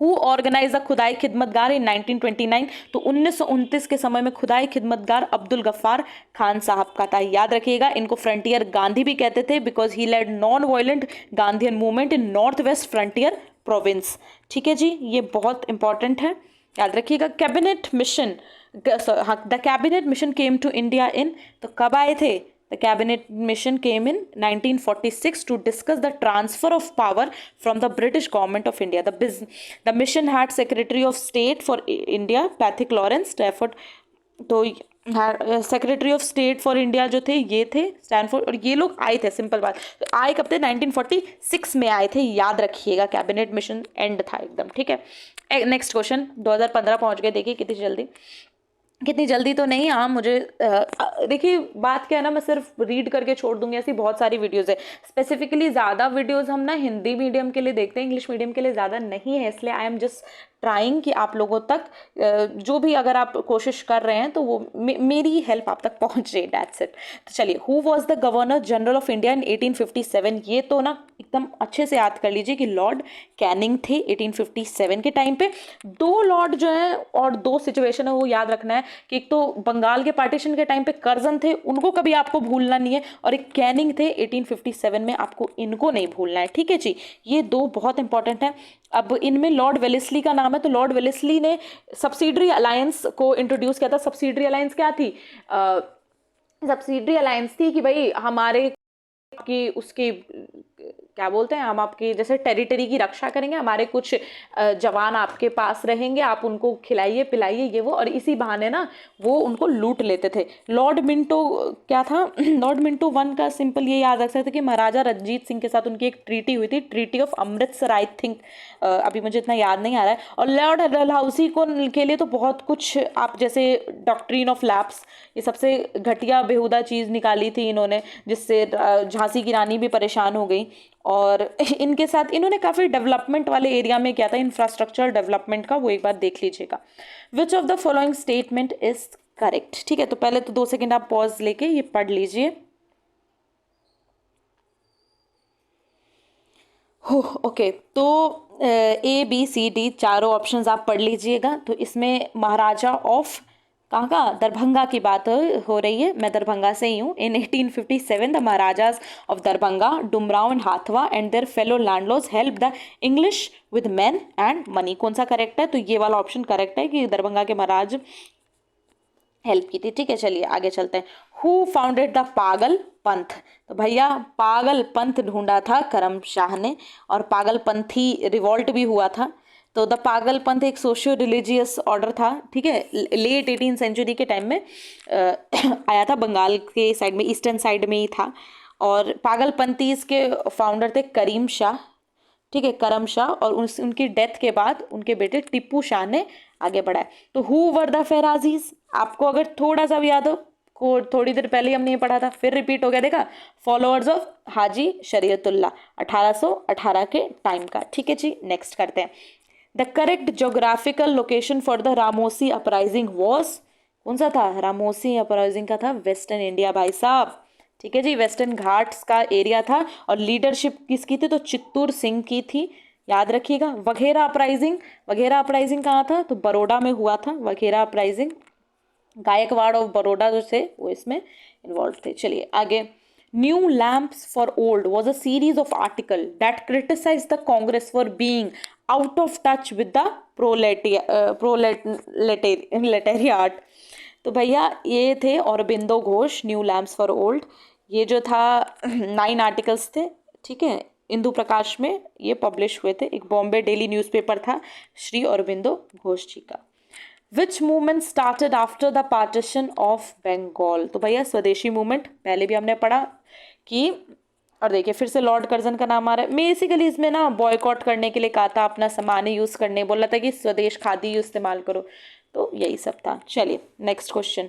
हु ऑर्गेनाइज द खुदाई खिदमतगार इन 1929, तो 1929 के समय में खुदाई खिदमतगार अब्दुल गफ्फार खान साहब का था। याद रखिएगा, इनको फ्रंटियर गांधी भी कहते थे, because he led non violent Gandhian movement in North West Frontier Province. ठीक है जी, ये बहुत इंपॉर्टेंट है, याद रखिएगा। Cabinet mission, the cabinet mission came to India in, तो कब आए थे, the cabinet mission came in 1946 to discuss the transfer of power from the British government of India. The mission had Secretary of State for India Patrick Lawrence Stafford, तो secretary of state for India जो थे ये थे Stanford, और ये लोग आए थे, सिंपल बात। तो आए कब थे, 1946 में आए थे, याद रखिएगा। कैबिनेट मिशन एंड था एकदम। ठीक है, नेक्स्ट क्वेश्चन, 2015 पहुंच गए, देखिए कितनी जल्दी। कितनी जल्दी तो नहीं, हाँ मुझे देखिए बात क्या है ना, मैं सिर्फ रीड करके छोड़ दूंगी, ऐसी बहुत सारी वीडियोस है। स्पेसिफिकली ज़्यादा वीडियोस हम ना हिंदी मीडियम के लिए देखते हैं, इंग्लिश मीडियम के लिए ज़्यादा नहीं है, इसलिए आई एम जस्ट ट्राइंग कि आप लोगों तक जो भी अगर आप कोशिश कर रहे हैं तो वो मेरी हेल्प आप तक पहुंचे, दैट्स इट। तो चलिए, who was the governor general of India in 1857, ये तो ना एकदम अच्छे से याद कर लीजिए कि लॉर्ड कैनिंग थे 1857 के टाइम पे। दो लॉर्ड जो हैं और दो सिचुएशन है वो याद रखना है, कि एक तो बंगाल के पार्टीशन के टाइम पे कर्जन थे, उनको कभी आपको भूलना नहीं है, और एक कैनिंग थे 1857 में, आपको इनको नहीं भूलना है। ठीक है जी, ये दो बहुत इंपॉर्टेंट है। अब इनमें लॉर्ड वेलेस्ली का नाम है, तो लॉर्ड वेलेस्ली ने सब्सिडरी अलायंस को इंट्रोड्यूस किया था। सब्सिडरी अलायंस क्या थी, सब्सिडरी अलायंस थी कि भाई हमारे की उसकी क्या बोलते हैं, हम आपकी जैसे टेरिटरी की रक्षा करेंगे, हमारे कुछ जवान आपके पास रहेंगे, आप उनको खिलाइए पिलाइए ये वो, और इसी बहाने ना वो उनको लूट लेते थे। लॉर्ड मिंटो क्या था, लॉर्ड मिंटो वन का सिंपल ये याद रख सकते कि महाराजा रंजीत सिंह के साथ उनकी एक ट्रीटी हुई थी, treaty of Amritsar I think, अभी मुझे इतना याद नहीं आ रहा है। और लॉर्ड डलहौसी को के लिए तो बहुत कुछ, आप जैसे डॉक्ट्रिन ऑफ लैप्स, ये सबसे घटिया बेहुदा चीज़ निकाली थी इन्होंने, जिससे झांसी की रानी भी परेशान हो गई। और इनके साथ इन्होंने काफ़ी डेवलपमेंट वाले एरिया में किया था, इंफ्रास्ट्रक्चर डेवलपमेंट का, वो एक बार देख लीजिएगा। विच of the following statement is correct. ठीक है, तो पहले तो 2 सेकेंड आप पॉज लेके ये पढ़ लीजिए। हो ओके, तो ABCD चारों ऑप्शंस आप पढ़ लीजिएगा। तो इसमें महाराजा ऑफ कहाँ का, दरभंगा की बात हो रही है, मैं दरभंगा से ही हूँ। In 1857 the maharajas of Darbhanga, Dumraon and Hathwa and their fellow landlords help the English with man and money. कौन सा करेक्ट है, तो ये वाला ऑप्शन करेक्ट है कि दरभंगा के महाराज हेल्प की थी। ठीक है, चलिए आगे चलते हैं। हु फाउंडेड द पागल पंथ, तो भैया पागल पंथ ढूंढा था करम शाह ने, और पागल पंथी रिवॉल्ट भी हुआ था। तो द पागल पंथ एक सोशियो रिलीजियस ऑर्डर था। ठीक है, लेट 18th सेंचुरी के टाइम में आया था, बंगाल के साइड में, ईस्टर्न साइड में ही था। और पागल पंथी इसके फाउंडर थे करीम शाह, ठीक है, करम शाह, और उनकी डेथ के बाद उनके बेटे टिप्पू शाह ने आगे बढ़ाया। तो हु वर द फेराजीज, आपको अगर थोड़ा सा भी याद हो, को थोड़ी देर पहले हमने ये पढ़ा था, फिर रिपीट हो गया, देखा, फॉलोअर्स ऑफ हाजी शरीयतुल्लाह 1818 के टाइम का। ठीक है जी, नेक्स्ट करते हैं। The correct geographical location for the Ramoshi uprising was, कौन सा था, रामोसी अपराइजिंग का था वेस्टर्न इंडिया भाई साहब। ठीक है जी, वेस्टर्न घाट्स का एरिया था और लीडरशिप किसकी थी, तो चित्तूर सिंह की थी, याद रखिएगा। वघेरा अपराइजिंग कहाँ था, तो बड़ौदा में हुआ था वघेरा अपराइजिंग। गायकवाड़ ऑफ बड़ौदा जो थे वो इसमें इन्वॉल्व थे। चलिए आगे। New lamps for old was a series of article that criticise the Congress for being out of touch with the proletariat. तो भैया ये थे Aurobindo Ghosh, new lamps for old. ये जो था 9 आर्टिकल्स थे, ठीक है, इंदु प्रकाश में ये पब्लिश हुए थे। एक बॉम्बे डेली न्यूज़पेपर था श्री औरबिंदो घोष जी का। Which movement started after the partition of Bengal, तो भैया स्वदेशी मूवमेंट, पहले भी हमने पढ़ा कि, और देखिए फिर से लॉर्ड कर्जन का नाम आ रहा है। बेसिकली इसमें ना बॉयकॉट करने के लिए कहा था, अपना सामान यूज करने बोला था कि स्वदेश खादी इस्तेमाल करो, तो यही सब था। चलिए नेक्स्ट क्वेश्चन।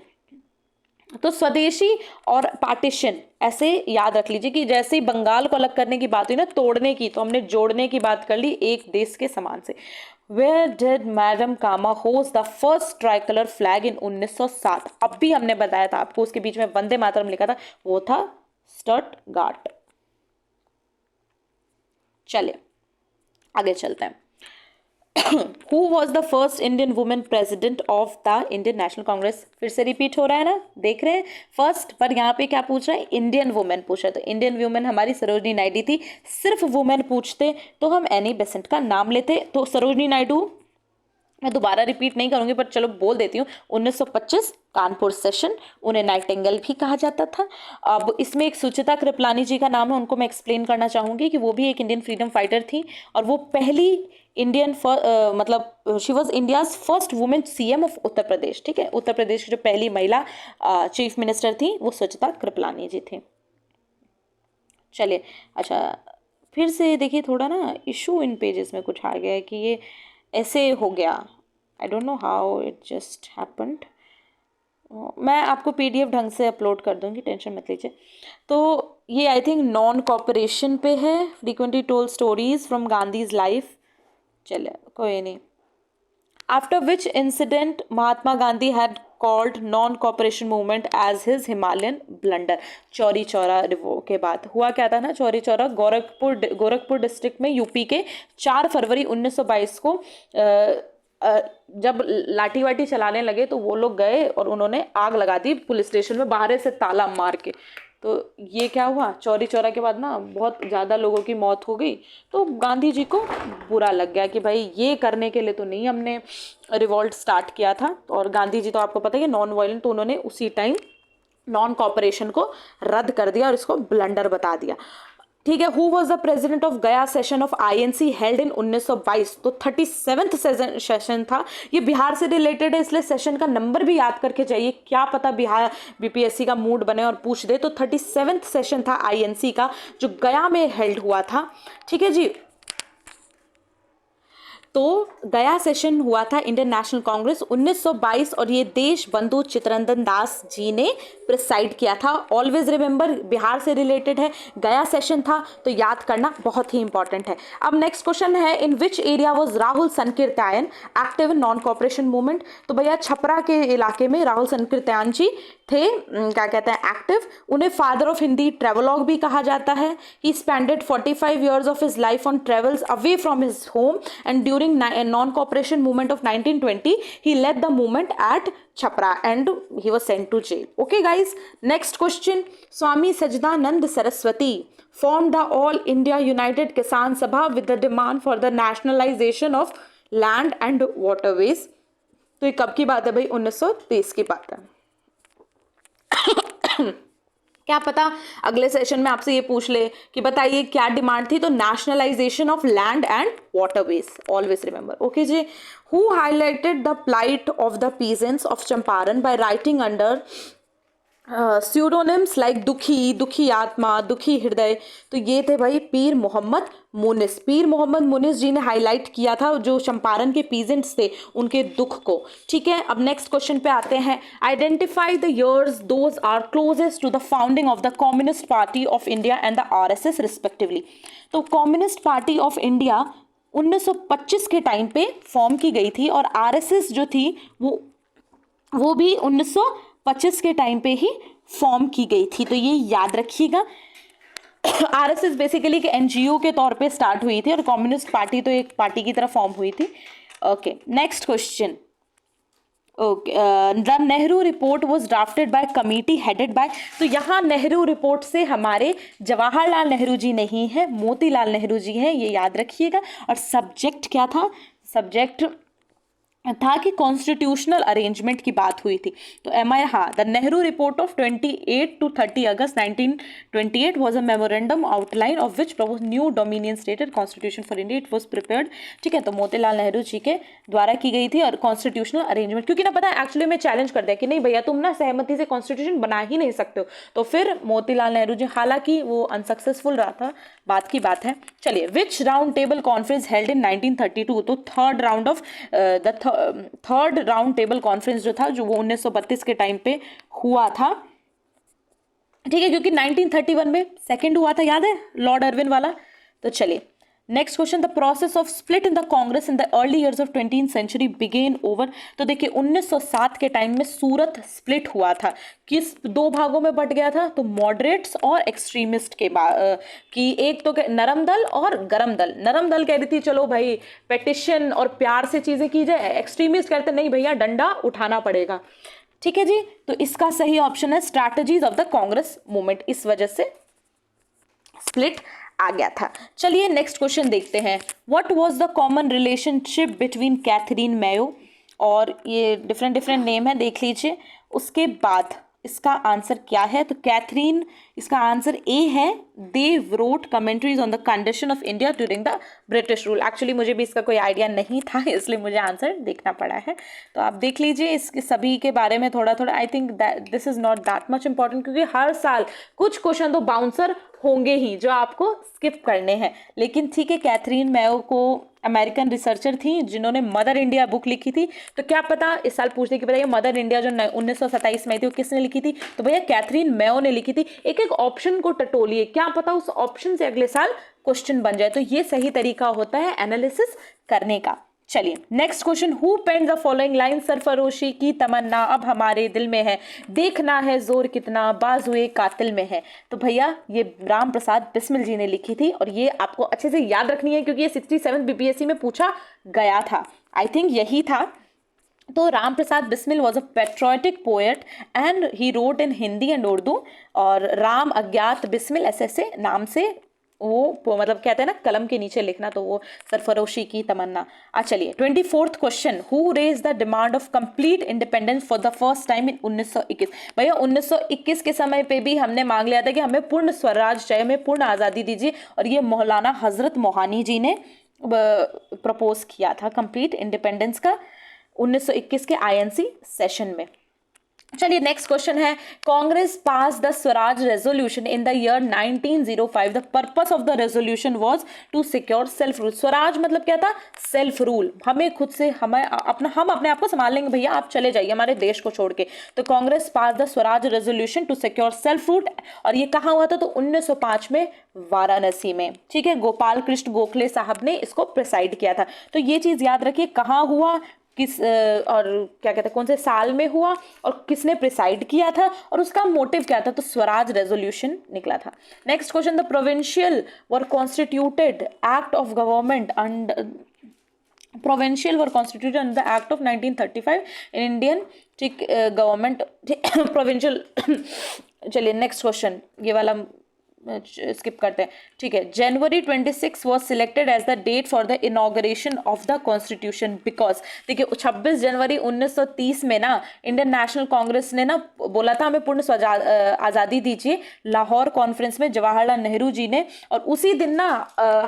तो स्वदेशी और पार्टीशन ऐसे याद रख लीजिए कि जैसे ही बंगाल को अलग करने की बात हुई ना, तोड़ने की, तो हमने जोड़ने की बात कर ली एक देश के समान से। Where did madam Cama host the first tricolour flag in 1907? अब भी हमने बताया था आपको, उसके बीच में वंदे मातरम लिखा था, वो था स्टटगार्ट। चलिए आगे चलते हैं। Who was the first Indian woman president of the Indian National Congress? फिर से रिपीट हो रहा है ना, देख रहे हैं। फर्स्ट पर यहाँ पे क्या पूछ रहा है, इंडियन वुमेन पूछ रहा है। तो इंडियन वुमेन हमारी सरोजनी नायडू थी। सिर्फ वुमेन पूछते तो हम एनी बेसेंट का नाम लेते। तो सरोजनी नायडू, मैं दोबारा रिपीट नहीं करूंगी पर चलो बोल देती हूँ। 1925 कानपुर सेशन, उन्हें नाइटिंगेल भी कहा जाता था। अब इसमें एक सुचिता कृपलानी जी का नाम है, उनको मैं एक्सप्लेन करना चाहूंगी कि वो भी एक इंडियन फ्रीडम फाइटर थी और वो पहली इंडियन मतलब she was India's first women CM of Uttar Pradesh. ठीक है, उत्तर प्रदेश की जो पहली महिला चीफ मिनिस्टर थी वो सुचिता कृपलानी जी थी। चलिए अच्छा, फिर से देखिए थोड़ा ना इशू इन पेजेस में कुछ आ गया है कि ये ऐसे हो गया। I don't know how it just happened. मैं आपको पीडीएफ ढंग से अपलोड कर दूंगी, टेंशन मत लीजिए। तो ये आई थिंक नॉन कॉपरेशन पे है। Frequently told stories from Gandhi's life. चलिए कोई नहीं। After which incident Mahatma Gandhi had called non cooperation movement as his Himalayan blunder? Chauri Chaura के बाद हुआ क्या था ना, चौरी चौरा गोरखपुर डिस्ट्रिक्ट में यूपी के 4 फरवरी 1922 को जब लाठी वाठी चलाने लगे तो वो लोग गए और उन्होंने आग लगा दी पुलिस स्टेशन में बाहर से ताला मार के। तो ये क्या हुआ, चौरी चौरा के बाद ना बहुत ज़्यादा लोगों की मौत हो गई। तो गांधी जी को बुरा लग गया कि भाई ये करने के लिए तो नहीं हमने रिवॉल्ट स्टार्ट किया था। और गांधी जी तो आपको पता है कि नॉन वायलेंट, तो उन्होंने उसी टाइम नॉन कॉपरेशन को रद्द कर दिया और इसको ब्लंडर बता दिया। ठीक है। Who was the president of Gaya session of INC held in 1922? तो 37th सेशन था। ये बिहार से रिलेटेड है इसलिए सेशन का नंबर भी याद करके जाइए, क्या पता बिहार बीपीएससी का मूड बने और पूछ दे। तो 37th सेशन था आईएनसी का जो गया में हेल्ड हुआ था। ठीक है जी। तो गया सेशन हुआ था इंडियन नेशनल कांग्रेस 1922 और ये देश बंधु चित्तरंजन दास जी ने प्रिसाइड किया था। ऑलवेज रिमेंबर बिहार से रिलेटेड है, गया सेशन था, तो याद करना बहुत ही इंपॉर्टेंट है। अब नेक्स्ट क्वेश्चन है, in which area was Rahul Sankrityayan active in non cooperation movement? तो भैया छपरा के इलाके में राहुल सनकीर्त्यायन जी थे, क्या कहते हैं, एक्टिव। उन्हें फादर ऑफ हिंदी ट्रेवलॉग भी कहा जाता है। ही spended 45 years of his life on travels away from his home and during non-cooperation movement of 1920 he led the movement at Chhapra and he was sent to jail. Okay guys, next question. Swami Sajdanand Saraswati formed the All India United Kisan Sabha with the demand for the nationalization of land and waterways. तो ये कब की बात है भाई? 1923 की बात है। क्या पता अगले सेशन में आपसे ये पूछ ले कि बताइए क्या डिमांड थी? तो nationalisation of land and waterways, always remember. Okay जी। Who highlighted the plight of the peasants of Champaran by writing under pseudonyms like Dukhi, Dukhi आत्मा, दुखी हृदय? तो ये थे भाई पीर मोहम्मद मुनिस। पीर मोहम्मद मुनिस जी ने हाईलाइट किया था जो चंपारण के पीजेंट्स थे उनके दुख को। ठीक है। अब नेक्स्ट क्वेश्चन पे आते हैं। Identify the years those are closest to the founding of the Communist party of India and the RSS respectively. तो कम्युनिस्ट पार्टी ऑफ इंडिया 1925 के टाइम पे फॉर्म की गई थी और आरएसएस जो थी वो भी 1925 के टाइम पे ही फॉर्म की गई थी, तो ये याद रखिएगा। आरएसएस बेसिकली एक एनजीओ के तौर पे स्टार्ट हुई थी और कम्युनिस्ट पार्टी तो एक पार्टी की तरह फॉर्म हुई थी। Okay, next question. Okay, the Nehru report was drafted bye committee headed by, तो यहाँ नेहरू रिपोर्ट से हमारे जवाहरलाल नेहरू जी नहीं है, मोतीलाल नेहरू जी हैं, ये याद रखिएगा। और सब्जेक्ट क्या था? सब्जेक्ट था कि कॉन्स्टिट्यूशनल अरेंजमेंट की बात हुई थी। तो एम आई, हाँ, the Nehru report of 28 to 30 August 1928 was a memorandum outline of which propose new dominion stated constitution for India, it was prepared. ठीक है, तो मोतीलाल नेहरू जी के द्वारा की गई थी और कॉन्स्टिट्यूशनल अरेंजमेंट, क्योंकि ना पता है एक्चुअली में चैलेंज कर दिया कि नहीं भैया तुम ना सहमति से कॉन्स्टिट्यूशन बना ही नहीं सकते हो, तो फिर मोतीलाल नेहरू जी, हालांकि वो अनसक्सेसफुल रहा था, बात की बात है। चलिए, which round table conference held in 1932, तो थर्ड राउंड टेबल कॉन्फ्रेंस जो था, जो वो 1932 के टाइम पे हुआ था। ठीक है, क्योंकि 1931 में सेकंड हुआ था, याद है, लॉर्ड अर्विन वाला। तो चलिए next question, the process of split in the Congress in the early years of 20th century began over, तो देखिए 1907 के टाइम में सूरत स्प्लिट हुआ था, किस दो भागों में बट गया था? तो मॉडरेट्स और एक्सट्रीमिस्ट के कि एक तो नरम दल और गरम दल। नरम दल कह रही थी चलो भाई पेटिशन और प्यार से चीजें की जाए, एक्सट्रीमिस्ट कहते नहीं भैया डंडा उठाना पड़ेगा। ठीक है जी, तो इसका सही ऑप्शन है strategies of the Congress movement, इस वजह से स्प्लिट आ गया था। चलिए नेक्स्ट क्वेश्चन देखते हैं, what was the common relationship between Catherine Mayo, और ये डिफरेंट नेम है, देख लीजिए। उसके बाद इसका आंसर क्या है? तो कैथरीन, इसका आंसर ए है, they wrote commentaries on the condition of India during the British rule. Actually मुझे भी इसका कोई आइडिया नहीं था, इसलिए मुझे आंसर देखना पड़ा है, तो आप देख लीजिए इसके सभी के बारे में थोड़ा थोड़ा। I think this is not that much important, क्योंकि हर साल कुछ क्वेश्चन तो बाउंसर होंगे ही जो आपको स्किप करने हैं। लेकिन ठीक है, कैथरीन मेयो को अमेरिकन रिसर्चर थी जिन्होंने मदर इंडिया बुक लिखी थी, तो क्या पता इस साल पूछने की बताइए मदर इंडिया जो 1927 में आई थी वो किसने लिखी थी? तो भैया कैथरीन मेयो ने लिखी थी। एक एक ऑप्शन को टटोलिए, क्या पता उस ऑप्शन से अगले साल क्वेश्चन बन जाए, तो ये सही तरीका होता है एनालिसिस करने का। चलिए next question, who penned the following line, सरफरोशी की तमन्ना अब हमारे दिल में है, देखना है जोर कितना बाजुए कातिल में है। तो भैया ये राम प्रसाद बिस्मिल जी ने लिखी थी, और ये आपको अच्छे से याद रखनी है क्योंकि ये 67 बीपीएससी में पूछा गया था, आई थिंक यही था। तो Ram Prasad Bismil was a patriotic poet and he wrote in Hindi and Urdu, और राम अज्ञात बिस्मिल ऐसे नाम से वो मतलब कहते हैं ना कलम के नीचे लिखना, तो वो सरफरोशी की तमन्ना। चलिए 24th question, who raise the demand of complete independence for the first time in 1921। भैया 1921 के समय पे भी हमने मांग लिया था कि हमें पूर्ण स्वराज चाहिए, हमें पूर्ण आज़ादी दीजिए, और ये मौलाना हजरत मोहानी जी ने प्रपोज किया था कंप्लीट इंडिपेंडेंस का 1921 के आईएनसी सेशन में। चलिए नेक्स्ट क्वेश्चन है, Congress pass the Swaraj resolution in the year 1905, the purpose of the resolution was to secure self rule. Swaraj मतलब क्या था? सेल्फ रूल, हमें खुद से हम अपने आप को संभाल लेंगे भैया, आप चले जाइए हमारे देश को छोड़ के। तो Congress pass the Swaraj resolution to secure self rule, और ये कहाँ हुआ था? तो 1905 में वाराणसी में। ठीक है, गोपाल कृष्ण गोखले साहब ने इसको प्रिसाइड किया था। तो ये चीज याद रखिए, कहाँ हुआ, किस और क्या कहते हैं कौन से साल में हुआ, और किसने प्रिसाइड किया था, और उसका मोटिव क्या था? तो स्वराज रेजोल्यूशन निकला था। Next question, the provincial were constituted act of government and provincial were constituted under the act of 1935 in Indian, ठीक, गवर्नमेंट प्रोविंशियल। चलिए नेक्स्ट क्वेश्चन, ये वाला स्किप करते हैं, ठीक है। January 26 was selected as the date for the inauguration of the constitution because, देखिए 26 जनवरी 1930 में ना इंडियन नेशनल कांग्रेस ने ना बोला था हमें पूर्ण आज़ादी दीजिए, लाहौर कॉन्फ्रेंस में जवाहरलाल नेहरू जी ने, और उसी दिन ना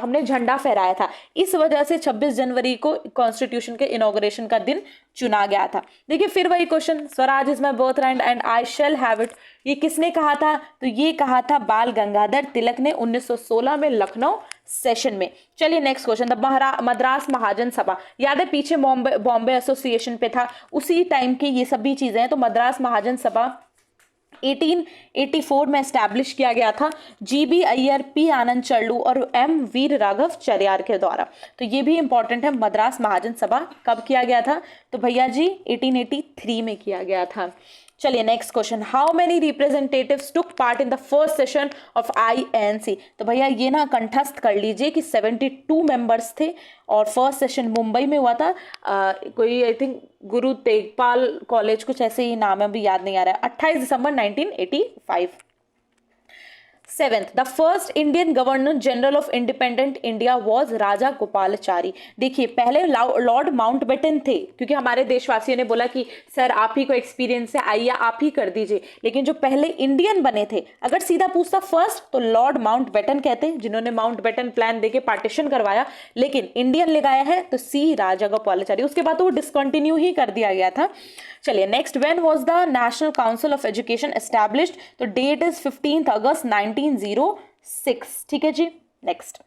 हमने झंडा फहराया था, इस वजह से 26 जनवरी को कॉन्स्टिट्यूशन के इनॉग्रेशन का दिन चुना गया था। देखिए फिर वही question, Swaraj is my birth right and I shall have it, ये किसने कहा था? तो ये कहा था बाल गंगाधर तिलक ने 1916 में लखनऊ सेशन में। चलिए नेक्स्ट क्वेश्चन, द मद्रास महाजन सभा, याद है पीछे बॉम्बे एसोसिएशन पे था, उसी टाइम की ये सभी चीजें हैं। तो मद्रास महाजन सभा 1884 में एस्टैब्लिश किया गया था जीबी अय्यर, पी आनंद चल्लू और एम वीर राघव चरियार के द्वारा। तो ये भी इंपॉर्टेंट है, मद्रास महाजन सभा कब किया गया था? तो भैया जी 1883 में किया गया था। चलिए next question, how many representatives took part in the first session of INC। तो भैया ये ना कंठस्थ कर लीजिए कि 72 मेंबर्स थे और फर्स्ट सेशन मुंबई में हुआ था। कोई आई थिंक गुरु तेगपाल कॉलेज कुछ ऐसे ही नाम है, अभी याद नहीं आ रहा है। 28 दिसंबर 1985। Seventh, the first Indian governor general of independent India was Rajagopalachari. देखिए पहले लॉर्ड माउंटबेटन थे, क्योंकि हमारे देशवासियों ने बोला कि सर आप ही को एक्सपीरियंस है, आइए आप ही कर दीजिए, लेकिन जो पहले इंडियन बने थे, अगर सीधा पूछता फर्स्ट तो लॉर्ड माउंटबेटन कहते, जिन्होंने माउंटबेटन प्लान देके पार्टीशन करवाया, लेकिन इंडियन लगाया है तो सी राजा गोपालाचारी। उसके बाद तो वो डिसकंटिन्यू ही कर दिया गया था। चलिए next, when was the national council of education established. तो डेट इज 15 अगस्त 1906। ठीक है जी। Next,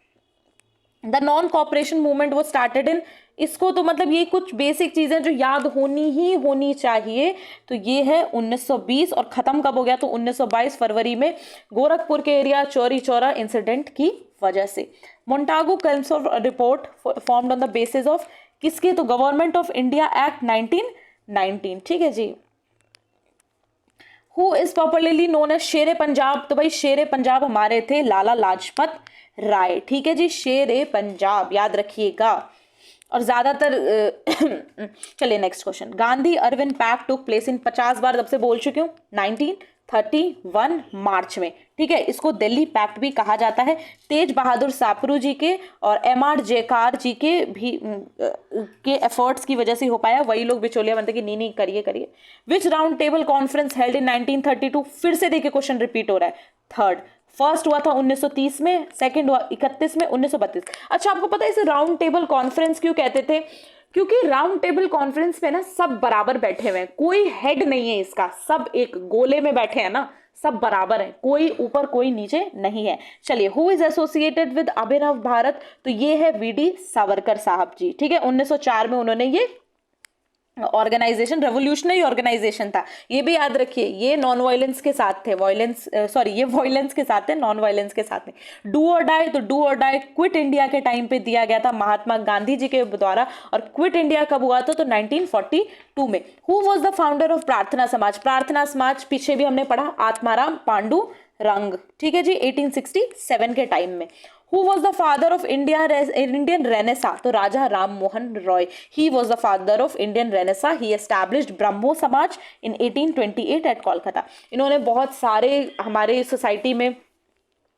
the non cooperation movement वो स्टार्टेड इन। इसको तो मतलब ये कुछ बेसिक चीजें जो याद होनी चाहिए। तो ये है 1920 और खत्म कब हो गया, तो 1922 फरवरी में गोरखपुर के एरिया चौरी चौरा इंसिडेंट की वजह से। Montagu Chelmsford report formed on the basis of किसके, तो गवर्नमेंट ऑफ इंडिया एक्ट 1919। ठीक है जी। Who is popularly known as Shere Punjab. तो भाई शेरे पंजाब हमारे थे लाला लाजपत राय। ठीक है जी, शेरे पंजाब याद रखिएगा। और ज्यादातर चलिए next question, Gandhi Irwin pact took place in. 50 बार जब से बोल चुकी हूँ, 1931 मार्च में। ठीक है, इसको दिल्ली पैक्ट भी कहा जाता है। तेज बहादुर सापरू जी के और MR जेकार जी के भी के एफर्ट्स की वजह से हो पाया। वही लोग बिचौलिया बनते कि नहीं करिए करिए। Which round table conference held in 1932। फिर से देखिए क्वेश्चन रिपीट हो रहा है। थर्ड, फर्स्ट हुआ था 1930 में, सेकंड हुआ 31 में, 1932। अच्छा आपको पता है इसे राउंड टेबल कॉन्फ्रेंस क्यों कहते थे? क्योंकि राउंड टेबल कॉन्फ्रेंस पे ना सब बराबर बैठे हुए हैं, कोई हेड नहीं है इसका, सब एक गोले में बैठे हैं ना, सब बराबर है, कोई ऊपर कोई नीचे नहीं है। चलिए, हु इज एसोसिएटेड विद अभिनव भारत। तो ये है VD सावरकर साहब जी। ठीक है, 1904 में उन्होंने ये ऑर्गेनाइजेशन, रेवोल्यूशनरी ऑर्गेनाइजेशन था, ये भी याद रखिए। ये नॉन वायलेंस के साथ थे, ये वायलेंस के साथ थे, नॉन वायलेंस के साथ नहीं। डू और डाई, तो डू और डाई क्विट इंडिया के टाइम पे दिया गया था महात्मा गांधी जी के द्वारा। और क्विट इंडिया कब हुआ था, तो 1942 में। Who was the founder of प्रार्थना समाज। प्रार्थना समाज पीछे भी हमने पढ़ा, आत्माराम पांडु रंग। ठीक है जी, 1867 के टाइम में। Who was the father of Indian Renaissance? तो राजा Ram Mohan Roy, he was the father of Indian Renaissance. He established ब्रह्मो समाज in 1828 at कोलकाता। इन्होंने बहुत सारे हमारे सोसाइटी में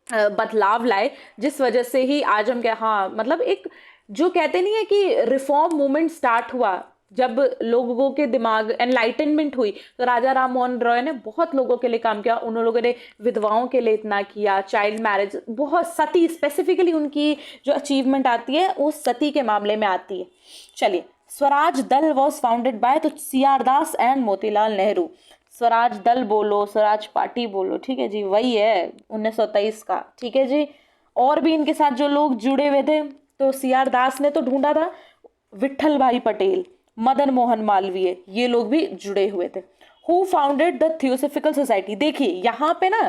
बदलाव लाए, जिस वजह से ही आज हम क्या, हाँ मतलब एक जो कहते नहीं है कि रिफॉर्म मूवमेंट स्टार्ट हुआ, जब लोगों के दिमाग एनलाइटनमेंट हुई, तो राजा राम मोहन रॉय ने बहुत लोगों के लिए काम किया। उन लोगों ने विधवाओं के लिए इतना किया, चाइल्ड मैरिज, बहुत सती, स्पेसिफिकली उनकी जो अचीवमेंट आती है वो सती के मामले में आती है। चलिए, स्वराज दल वॉज फाउंडेड बाय, तो CR Das and Motilal Nehru. Swaraj दल बोलो, स्वराज पार्टी बोलो, ठीक है जी, वही है 1923 का। ठीक है जी, और भी इनके साथ जो लोग जुड़े हुए थे, तो CR दास ने तो ढूंढा था, विट्ठल भाई पटेल, मदन मोहन मालवीय, ये लोग भी जुड़े हुए थे। Who founded the theosophical society. देखिए यहाँ पे ना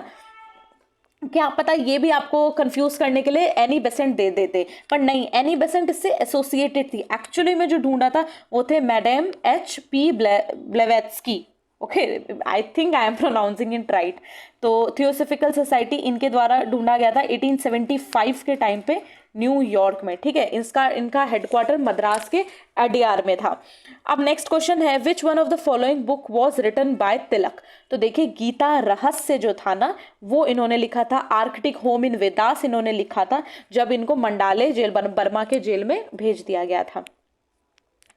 क्या पता ये भी आपको कंफ्यूज करने के लिए एनी बेसेंट दे देते, पर नहीं, एनी बेसेंट इससे एसोसिएटेड थी। एक्चुअली में जो ढूंढा था वो थे madam HP Blavatsky. Okay, I think I am pronouncing it right. तो थियोसॉफिकल सोसाइटी इनके द्वारा ढूंढा गया था 1875 के टाइम पे न्यूयॉर्क में। ठीक है, इनका हेडक्वार्टर मद्रास के ADR में था। अब नेक्स्ट क्वेश्चन है, which one of the following book was written by Tilak. तो देखिए, गीता रहस्य जो था ना, वो इन्होंने लिखा था। आर्कटिक होम इन वेदास इन्होंने लिखा था, जब इनको मंडाले जेल, बर्मा के जेल में भेज दिया गया था।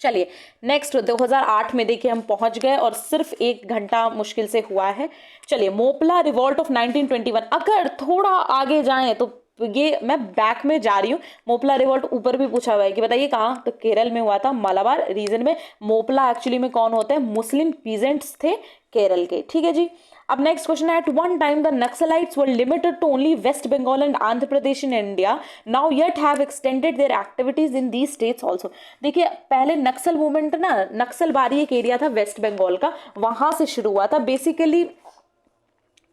चलिए नेक्स्ट, 2008 में देखिए हम पहुंच गए और सिर्फ 1 घंटा मुश्किल से हुआ है। चलिए, मोपला रिवॉल्ट ऑफ 1921। अगर थोड़ा आगे जाएं तो ये मैं बैक में जा रही हूँ। मोपला रिवॉल्ट ऊपर भी पूछा हुआ है कि बताइए कहाँ, तो केरल में हुआ था, मलाबार रीजन में। मोपला एक्चुअली में कौन होते हैं, मुस्लिम पीजेंट्स थे केरल के। ठीक है जी। अब नेक्स्ट क्वेश्चन है, at one time the Naxalites were limited to only West Bengal and Andhra Pradesh in India, now yet have extended their activities in these states also. देखिए, पहले नक्सल मूवमेंट ना, नक्सलबारी एक एरिया था वेस्ट बंगाल का, वहां से शुरू हुआ था। बेसिकली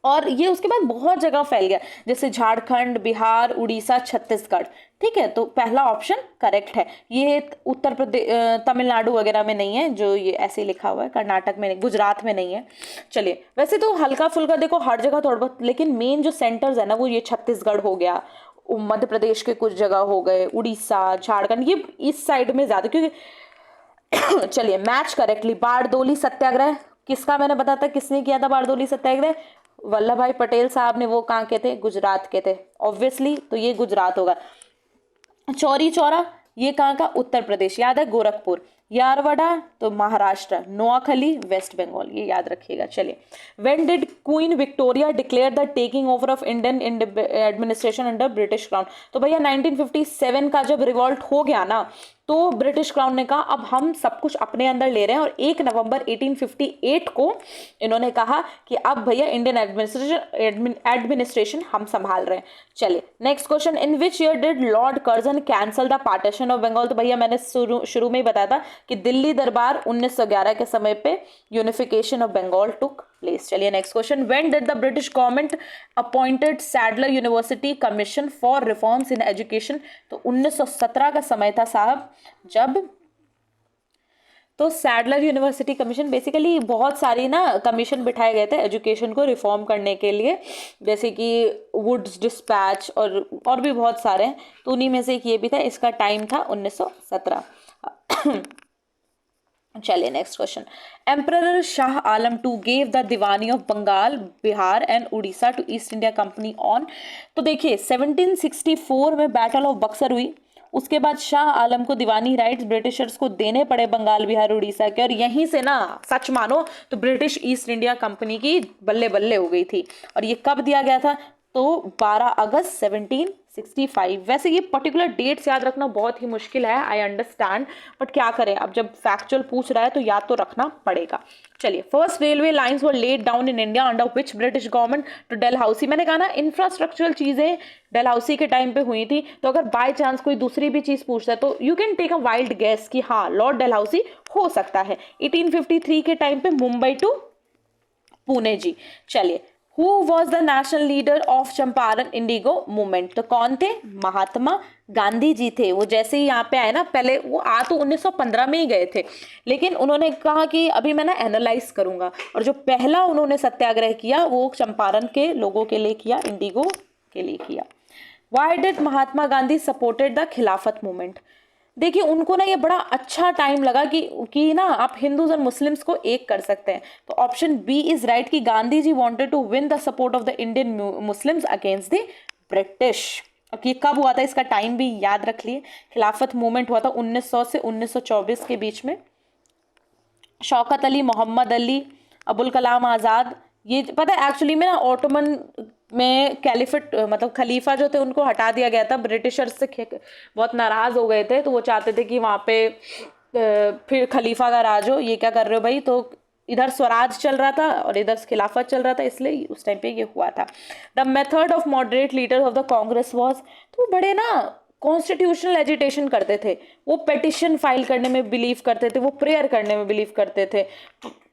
और ये उसके बाद बहुत जगह फैल गया, जैसे झारखंड, बिहार, उड़ीसा, छत्तीसगढ़। ठीक है, तो पहला ऑप्शन करेक्ट है। ये उत्तर प्रदेश, तमिलनाडु वगैरह में नहीं है, जो ये ऐसे ही लिखा हुआ है, कर्नाटक में नहीं, गुजरात में नहीं है। चलिए, वैसे तो हल्का फुल्का देखो हर जगह थोड़ा बहुत, लेकिन मेन जो सेंटर्स है ना वो ये छत्तीसगढ़ हो गया, मध्य प्रदेश के कुछ जगह हो गए, उड़ीसा, झारखंड, ये इस साइड में ज्यादा, क्योंकि चलिए मैच करेक्टली, बारडोली सत्याग्रह किसका मैंने बताया था, किसने किया था बारडोली सत्याग्रह? वल्लभ भाई पटेल साहब ने। वो कहाँ के थे? गुजरात के थे ऑब्वियसली, तो ये गुजरात होगा। चौरी चौरा ये कहाँ का? उत्तर प्रदेश, याद है, गोरखपुर। यारवाड़ा तो महाराष्ट्र। नोआखली वेस्ट बंगाल, ये याद रखिएगा। चलिए, when did queen Victoria declare the taking over of Indian administration under British crown? तो भैया 1957 का जब रिवॉल्ट हो गया ना, तो ब्रिटिश क्राउन ने कहा अब हम सब कुछ अपने अंदर ले रहे हैं, और 1 नवंबर 1858 को इन्होंने कहा कि अब भैया इंडियन एडमिनिस्ट्रेशन हम संभाल रहे हैं। चलिए next question, in which year did lord Curzon cancel the partition of Bengal? तो भैया मैंने शुरू में ही बताया था कि दिल्ली दरबार 1911 के समय पे unification of Bengal took place. चलिए next question, when did the British government appointed Sadler university commission for reforms in education? तो 1917 का समय था साहब जब, तो सैडलर यूनिवर्सिटी कमीशन, बेसिकली बहुत सारी ना कमीशन बिठाए गए थे एजुकेशन को रिफॉर्म करने के लिए, जैसे कि वुड्स डिस्पैच और भी बहुत सारे हैं, तो उन्हीं में से एक ये भी था। इसका टाइम था 1917। चलिए next question, emperor Shah Alam two gave the Diwani of Bengal, Bihar and Orissa to East India Company on? तो देखिए 1764 में बैटल ऑफ बक्सर हुई, उसके बाद शाह आलम को दीवानी राइट्स ब्रिटिशर्स को देने पड़े बंगाल, बिहार, उड़ीसा के, और यहीं से ना सच मानो तो ब्रिटिश ईस्ट इंडिया कंपनी की बल्ले बल्ले हो गई थी। और ये कब दिया गया था? तो 12 अगस्त 1765। वैसे ये पर्टिकुलर डेट्स याद रखना बहुत ही मुश्किल है, आई अंडरस्टैंड, बट क्या करें, अब जब फैक्चुअल पूछ रहा है तो याद तो रखना पड़ेगा। चलिए, first railway lines were laid down in India under which British government? तो डलहौसी, मैंने कहा ना इंफ्रास्ट्रक्चरल चीजें डलहौसी के टाइम पे हुई थी, तो अगर बाय चांस कोई दूसरी भी चीज पूछता है तो you can take a wild guess कि हाँ लॉर्ड डलहौसी हो सकता है। 1853 के टाइम पे मुंबई टू पुणे जी। चलिए, who was the national leader of Champaran Indigo movement? तो कौन थे? महात्मा गांधी जी थे। वो जैसे ही यहाँ पे आए ना, पहले वो आ तो 1915 में ही गए थे, लेकिन उन्होंने कहा कि अभी मैं ना एनालाइज करूंगा, और जो पहला उन्होंने सत्याग्रह किया वो चंपारण के लोगों के लिए किया, इंडिगो के लिए किया। Why did Mahatma Gandhi supported the खिलाफत मूवमेंट? देखिए उनको ना ये बड़ा अच्छा टाइम लगा कि ना आप हिंदूज और मुस्लिम्स को एक कर सकते हैं, तो ऑप्शन बी इज राइट कि Gandhi ji wanted to win the support of the Indian Muslims against the British. ये कब हुआ था, इसका टाइम भी याद रख लिए। खिलाफत मूवमेंट हुआ था 1900 से 1924 के बीच में। शौकत अली, मोहम्मद अली, अबुल कलाम आज़ाद, ये पता है एक्चुअली में ना ऑटोमन में कैलिफेट मतलब खलीफा जो थे उनको हटा दिया गया था, ब्रिटिशर्स से बहुत नाराज हो गए थे, तो वो चाहते थे कि वहाँ पे फिर खलीफा का राज हो। ये क्या कर रहे हो भाई, तो इधर स्वराज चल रहा था और इधर खिलाफत चल रहा था, इसलिए उस टाइम पे ये हुआ था। The method of moderate leader of the Congress was, तो वो बड़े ना कॉन्स्टिट्यूशनल एजिटेशन करते थे, वो पेटिशन फाइल करने में बिलीव करते थे, वो प्रेयर करने में बिलीव करते थे,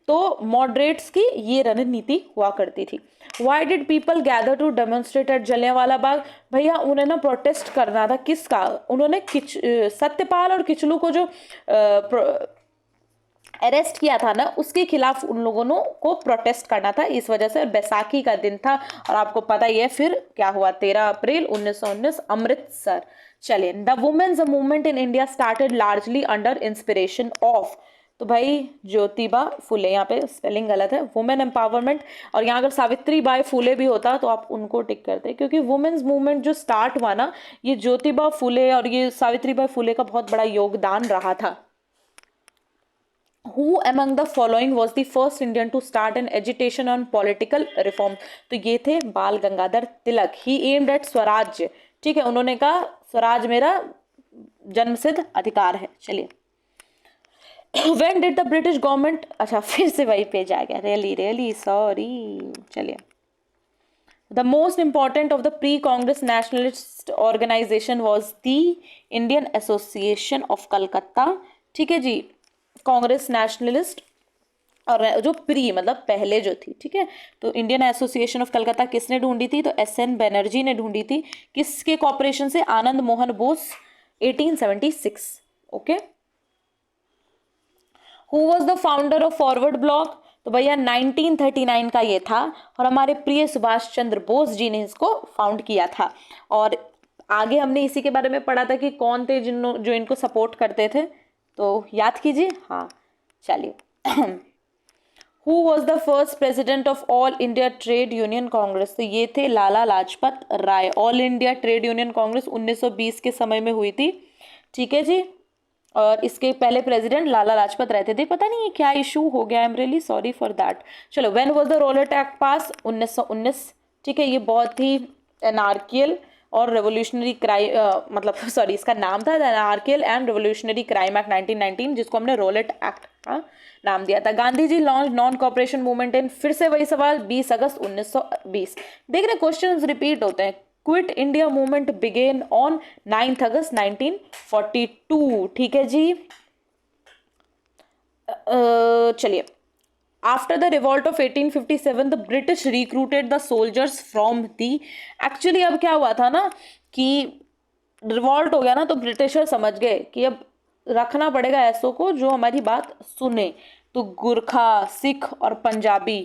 तो मॉडरेट्स की ये रणनीति हुआ करती थी। Why did people gather to demonstrate at Jallianwala Bagh? भैया उन्हें ना प्रोटेस्ट करना था, किसका? उन्होंने सत्यपाल और किचलू को जो अरेस्ट किया था ना, उसके खिलाफ उन लोगों को प्रोटेस्ट करना था, इस वजह से बैसाखी का दिन था। और आपको पता ही है फिर क्या हुआ, 13 अप्रैल 1919 अमृतसर। चलिए, the women's movement in India started largely under inspiration of? तो भाई ज्योतिबा फुले, यहाँ पे स्पेलिंग गलत है, वुमेन एम्पावरमेंट, और यहाँ अगर सावित्री बाई फुले भी होता तो आप उनको टिक करते, क्योंकि वुमेन्स मूवमेंट जो स्टार्ट हुआ ना, ये ज्योतिबा फुले और ये सावित्री बाई फुले का बहुत बड़ा योगदान रहा था। Who among the following was the first Indian to start an agitation on political reform? तो ये थे बाल गंगाधर तिलक। He aimed at स्वराज्य, ठीक है, उन्होंने कहा स्वराज मेरा जन्मसिद्ध अधिकार है। चलिए, When did the British government, अच्छा फिर से वही पेज आ गया, really sorry। चलिए, the most important of the pre-Congress nationalist organization was the Indian Association of Calcutta, ठीक है जी, कांग्रेस नेशनलिस्ट और जो प्री मतलब पहले जो थी, ठीक है। तो इंडियन एसोसिएशन ऑफ कलकत्ता किसने ढूंढी थी? तो एस.एन. बनर्जी ने ढूंढी थी। किसके कॉपरेशन से? Anand Mohan Bose, 1876। Okay. Who was the founder of forward bloc? तो भैया 1939 का ये था, और हमारे प्रिय सुभाष चंद्र बोस जी ने इसको फाउंड किया था। और आगे हमने इसी के बारे में पढ़ा था कि कौन थे जो इनको सपोर्ट करते थे, तो याद कीजिए। हाँ चलिए। Who was the first president of all India trade union Congress? तो ये थे Lala Lajpat Rai. All India trade union Congress 1920 के समय में हुई थी, ठीक है जी। और इसके पहले प्रेसिडेंट लाला लाजपत राय थे। पता नहीं ये क्या इशू हो गया, I am really sorry for that. चलो, when was the Rowlatt act pass? 1919, ठीक है। ये बहुत ही एनार्कियल और रेवोल्यूशनरी क्राइम मतलब सॉरी इसका नाम था anarchical and revolutionary crime act 1919, जिसको हमने रोलेट एक्ट का नाम दिया था। Gandhi ji launch non cooperation movement in, फिर से वही सवाल, 20 अगस्त 1920। देख रहे क्वेश्चंस रिपीट होते हैं। Quit India movement began on 9 August 1942, ठीक है जी। चलिए, after the revolt of 1857 the British recruited the soldiers from the. Actually अब क्या हुआ था ना कि रिवॉल्ट हो गया ना, तो ब्रिटिशर समझ गए कि अब रखना पड़ेगा ऐसों को जो हमारी बात सुने। तो गुरखा, सिख और पंजाबी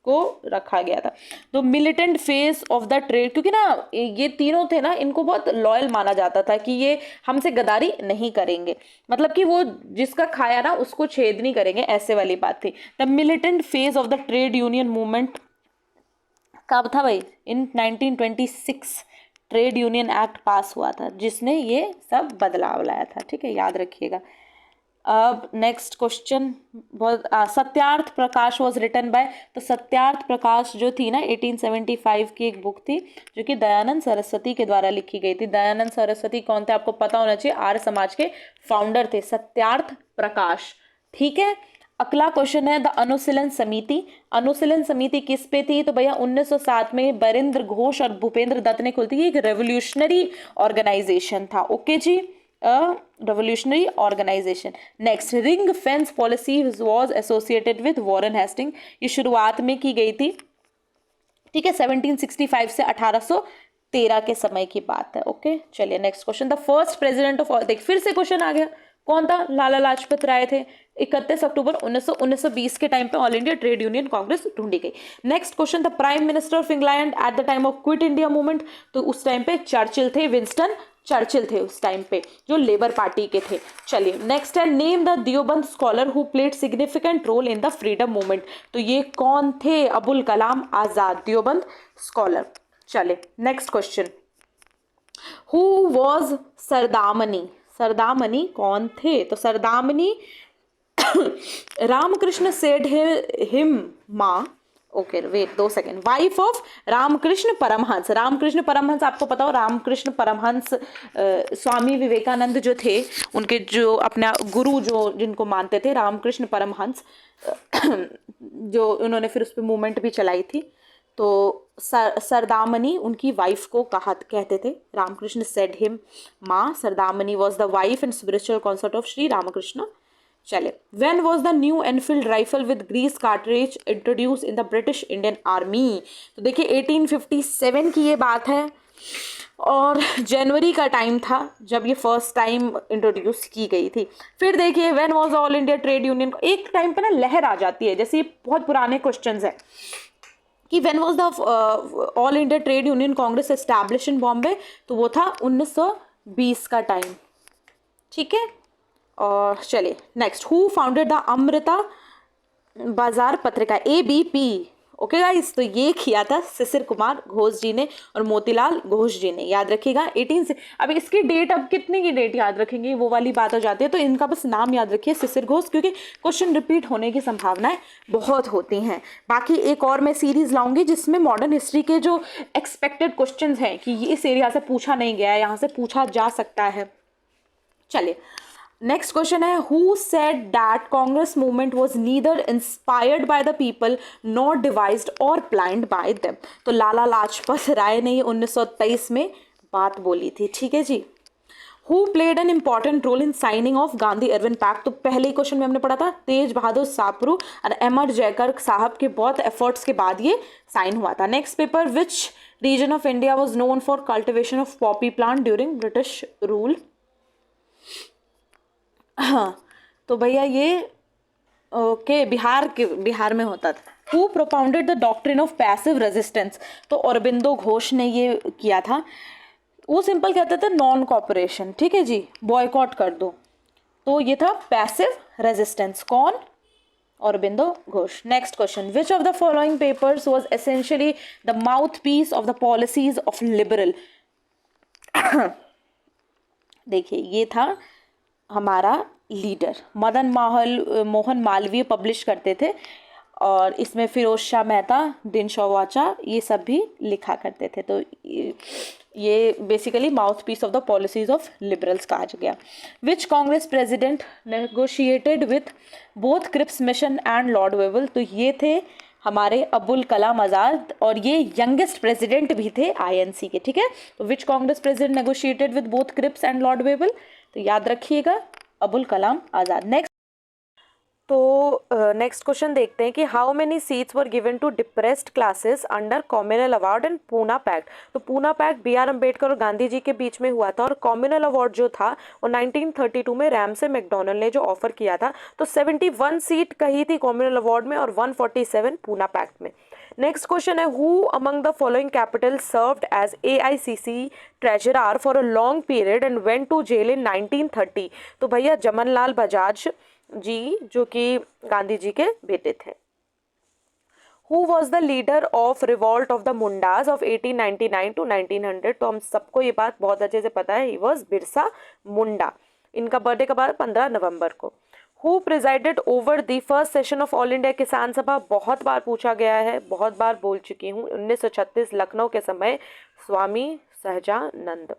को रखा गया था। तो militant face of the trade, क्योंकि ना ये तीनों थे ना, इनको बहुत लॉयल माना जाता था कि ये हमसे गद्दारी नहीं करेंगे, मतलब कि वो जिसका खाया ना उसको छेद नहीं करेंगे, ऐसे वाली बात थी। The militant face of the trade union movement कब था भाई? इन 1926 ट्रेड यूनियन एक्ट पास हुआ था, जिसने ये सब बदलाव लाया था, ठीक है, याद रखिएगा। अब नेक्स्ट क्वेश्चन, बहुत Satyarth Prakash was written bye. तो सत्यार्थ प्रकाश जो थी ना 1875 की एक बुक थी, जो कि दयानंद सरस्वती के द्वारा लिखी गई थी। दयानंद सरस्वती कौन थे? आपको पता होना चाहिए, आर्य समाज के फाउंडर थे सत्यार्थ प्रकाश, ठीक है। अगला क्वेश्चन है द अनुशीलन समिति। अनुशीलन समिति किस पे थी? तो भैया 1907 में बरिंद्र घोष और भूपेंद्र दत्त ने खोली थी। एक रेवोल्यूशनरी ऑर्गेनाइजेशन था, ओके जी, revolutionary organization. Next, ring fence policy was associated with Warren Hastings. ये शुरुआत में की गई थी, ठीक है, 1765 से 1813 के समय की बात है, ओके। चलिए next question, the first president of, देख फिर से क्वेश्चन आ गया, कौन था? लाला लाजपत राय थे। 31 अक्टूबर 1920 के टाइम पे all India trade union Congress ढूंढी गई। Next question, the prime minister of England eight the time of quit India movement. तो उस टाइम पे चर्चिल थे, विंस्टन चर्चिल थे उस टाइम पे, जो लेबर पार्टी के थे। चलिए नेक्स्ट है, name the Deoband scholar who played significant role in the freedom movement. तो ये कौन थे? अबुल कलाम आजाद, दियोबंद स्कॉलर। चलिए next question, who was Saradamani. Saradamani कौन थे? तो सरदामनी रामकृष्ण सेड हिम माँ, okay wait 2 second, wife of Ramakrishna Paramhansa. Ramakrishna Paramhansa आपको पता हो, रामकृष्ण परमहंस स्वामी विवेकानंद जो थे, उनके जो अपना गुरु जो जिनको मानते थे, रामकृष्ण परमहंस, जो उन्होंने फिर उस पर मूवमेंट भी चलाई थी। तो सरदामनी उनकी वाइफ को कहते थे। रामकृष्ण सेड हिम माँ, Saradamani was the wife and spiritual consort of Shri Ramakrishna. चले, when was the new Enfield rifle with grease cartridge introduce in the British Indian army. तो देखिए 1857 की ये बात है, और जनवरी का टाइम था जब ये फर्स्ट टाइम इंट्रोड्यूस की गई थी। फिर देखिए, when was all India trade union, एक टाइम पे ना लहर आ जाती है, जैसे ये बहुत पुराने क्वेश्चंस हैं कि when was the all India trade union Congress establish in Bombay. तो वो था 1920 का टाइम, ठीक है। और चलिए next, who founded the Amrita बाजार पत्रिका, ABP, ओके गाइस। तो ये किया था शिशिर कुमार घोष जी ने और मोतीलाल घोष जी ने, याद रखिएगा 18 से। अब इसकी डेट, अब कितने की डेट याद रखेंगे वो वाली बात हो जाती है, तो इनका बस नाम याद रखिए शिशिर घोष, क्योंकि क्वेश्चन रिपीट होने की संभावनाएं बहुत होती हैं। बाकी एक और मैं सीरीज लाऊंगी जिसमें मॉडर्न हिस्ट्री के जो एक्सपेक्टेड क्वेश्चन हैं कि इस एरिया से पूछा नहीं गया है, यहाँ से पूछा जा सकता है। चलिए नेक्स्ट क्वेश्चन है, who said that Congress movement was neither inspired by the people not devised और प्लान्ड बाय देम। तो लाला लाजपत राय ने 1923 में बात बोली थी, ठीक है जी। Who played an important role in signing of Gandhi Irwin pact, तो पहले ही क्वेश्चन में हमने पढ़ा था तेज बहादुर सापरू और अमर जयकर साहब के बहुत एफर्ट्स के बाद ये साइन हुआ था। Next paper, which region of India was known for cultivation of Poppy plant during British rule. हाँ तो भैया ये ओके बिहार में होता था। Who propounded the doctrine of passive resistance, तो अरबिंदो घोष ने ये किया था। वो सिंपल कहते थे नॉन कॉपरेशन, ठीक है जी, बॉयकॉट कर दो, तो ये था पैसिव रेजिस्टेंस। कौन? Aurobindo Ghosh. Next question, which of the following papers was essentially the mouthpiece of the policies of liberal. देखिए ये था हमारा लीडर, मदन मोहन मालवीय पब्लिश करते थे और इसमें फिरोज शाह मेहता, दिन शौवाचा ये सब भी लिखा करते थे। तो ये basically mouthpiece of the policies of liberals कहा गया। Which Congress president negotiated with both Cripps mission and lord Wavell, तो ये थे हमारे अबुल कलाम आज़ाद और ये यंगेस्ट प्रेसिडेंट भी थे आईएनसी के, ठीक है। तो which Congress president negotiated with both Cripps and lord Wavell, तो याद रखिएगा Abul Kalam Azad. Next next question देखते हैं कि how many seats were given to depressed classes under communal award and Poona pact. तो Poona pact B R Ambedkar और गांधी जी के बीच में हुआ था और कॉम्युनल अवार्ड जो था वो 1932 में रैमसे मैकडोनल्ड ने जो ऑफर किया था। तो 71 सीट कही थी कॉम्युनल अवार्ड में और 147 पूना पैक्ट में। नेक्स्ट क्वेश्चन है, who among the following capital served as AICC treasurer for a long period and went to jail in 1930। तो भैया जमनलाल बजाज जी जो कि गांधी जी के बेटे थे। Who was the leader of revolt of the Mundas of 1899 to 1900, तो हम सबको ये बात बहुत अच्छे से पता है, ही वॉज बिरसा मुंडा। इनका बर्थडे कब है? 15 नवंबर को। Who presided over the first session of all India किसान सभा, बहुत बार पूछा गया है, बहुत बार बोल चुकी हूँ, 1936 लखनऊ के समय स्वामी सहजानंद।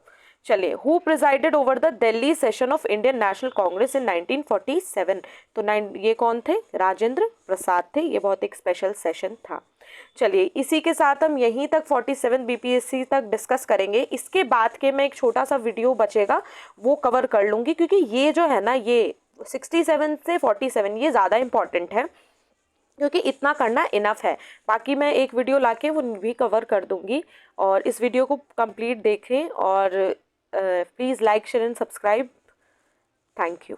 चलिए, who presided over the Delhi session of Indian national Congress in 1947, तो ये कौन थे? राजेंद्र प्रसाद थे। ये बहुत एक स्पेशल सेशन था। चलिए इसी के साथ हम यहीं तक 47 BPSC तक डिस्कस करेंगे। इसके बाद के मैं एक छोटा सा वीडियो बचेगा वो कवर कर लूँगी, क्योंकि ये जो है ना ये 67 से 47 ये ज़्यादा इंपॉर्टेंट है, क्योंकि इतना करना इनफ है। बाकी मैं एक वीडियो लाके वो भी कवर कर दूंगी। और इस वीडियो को कंप्लीट देखें और please like share and subscribe. Thank you.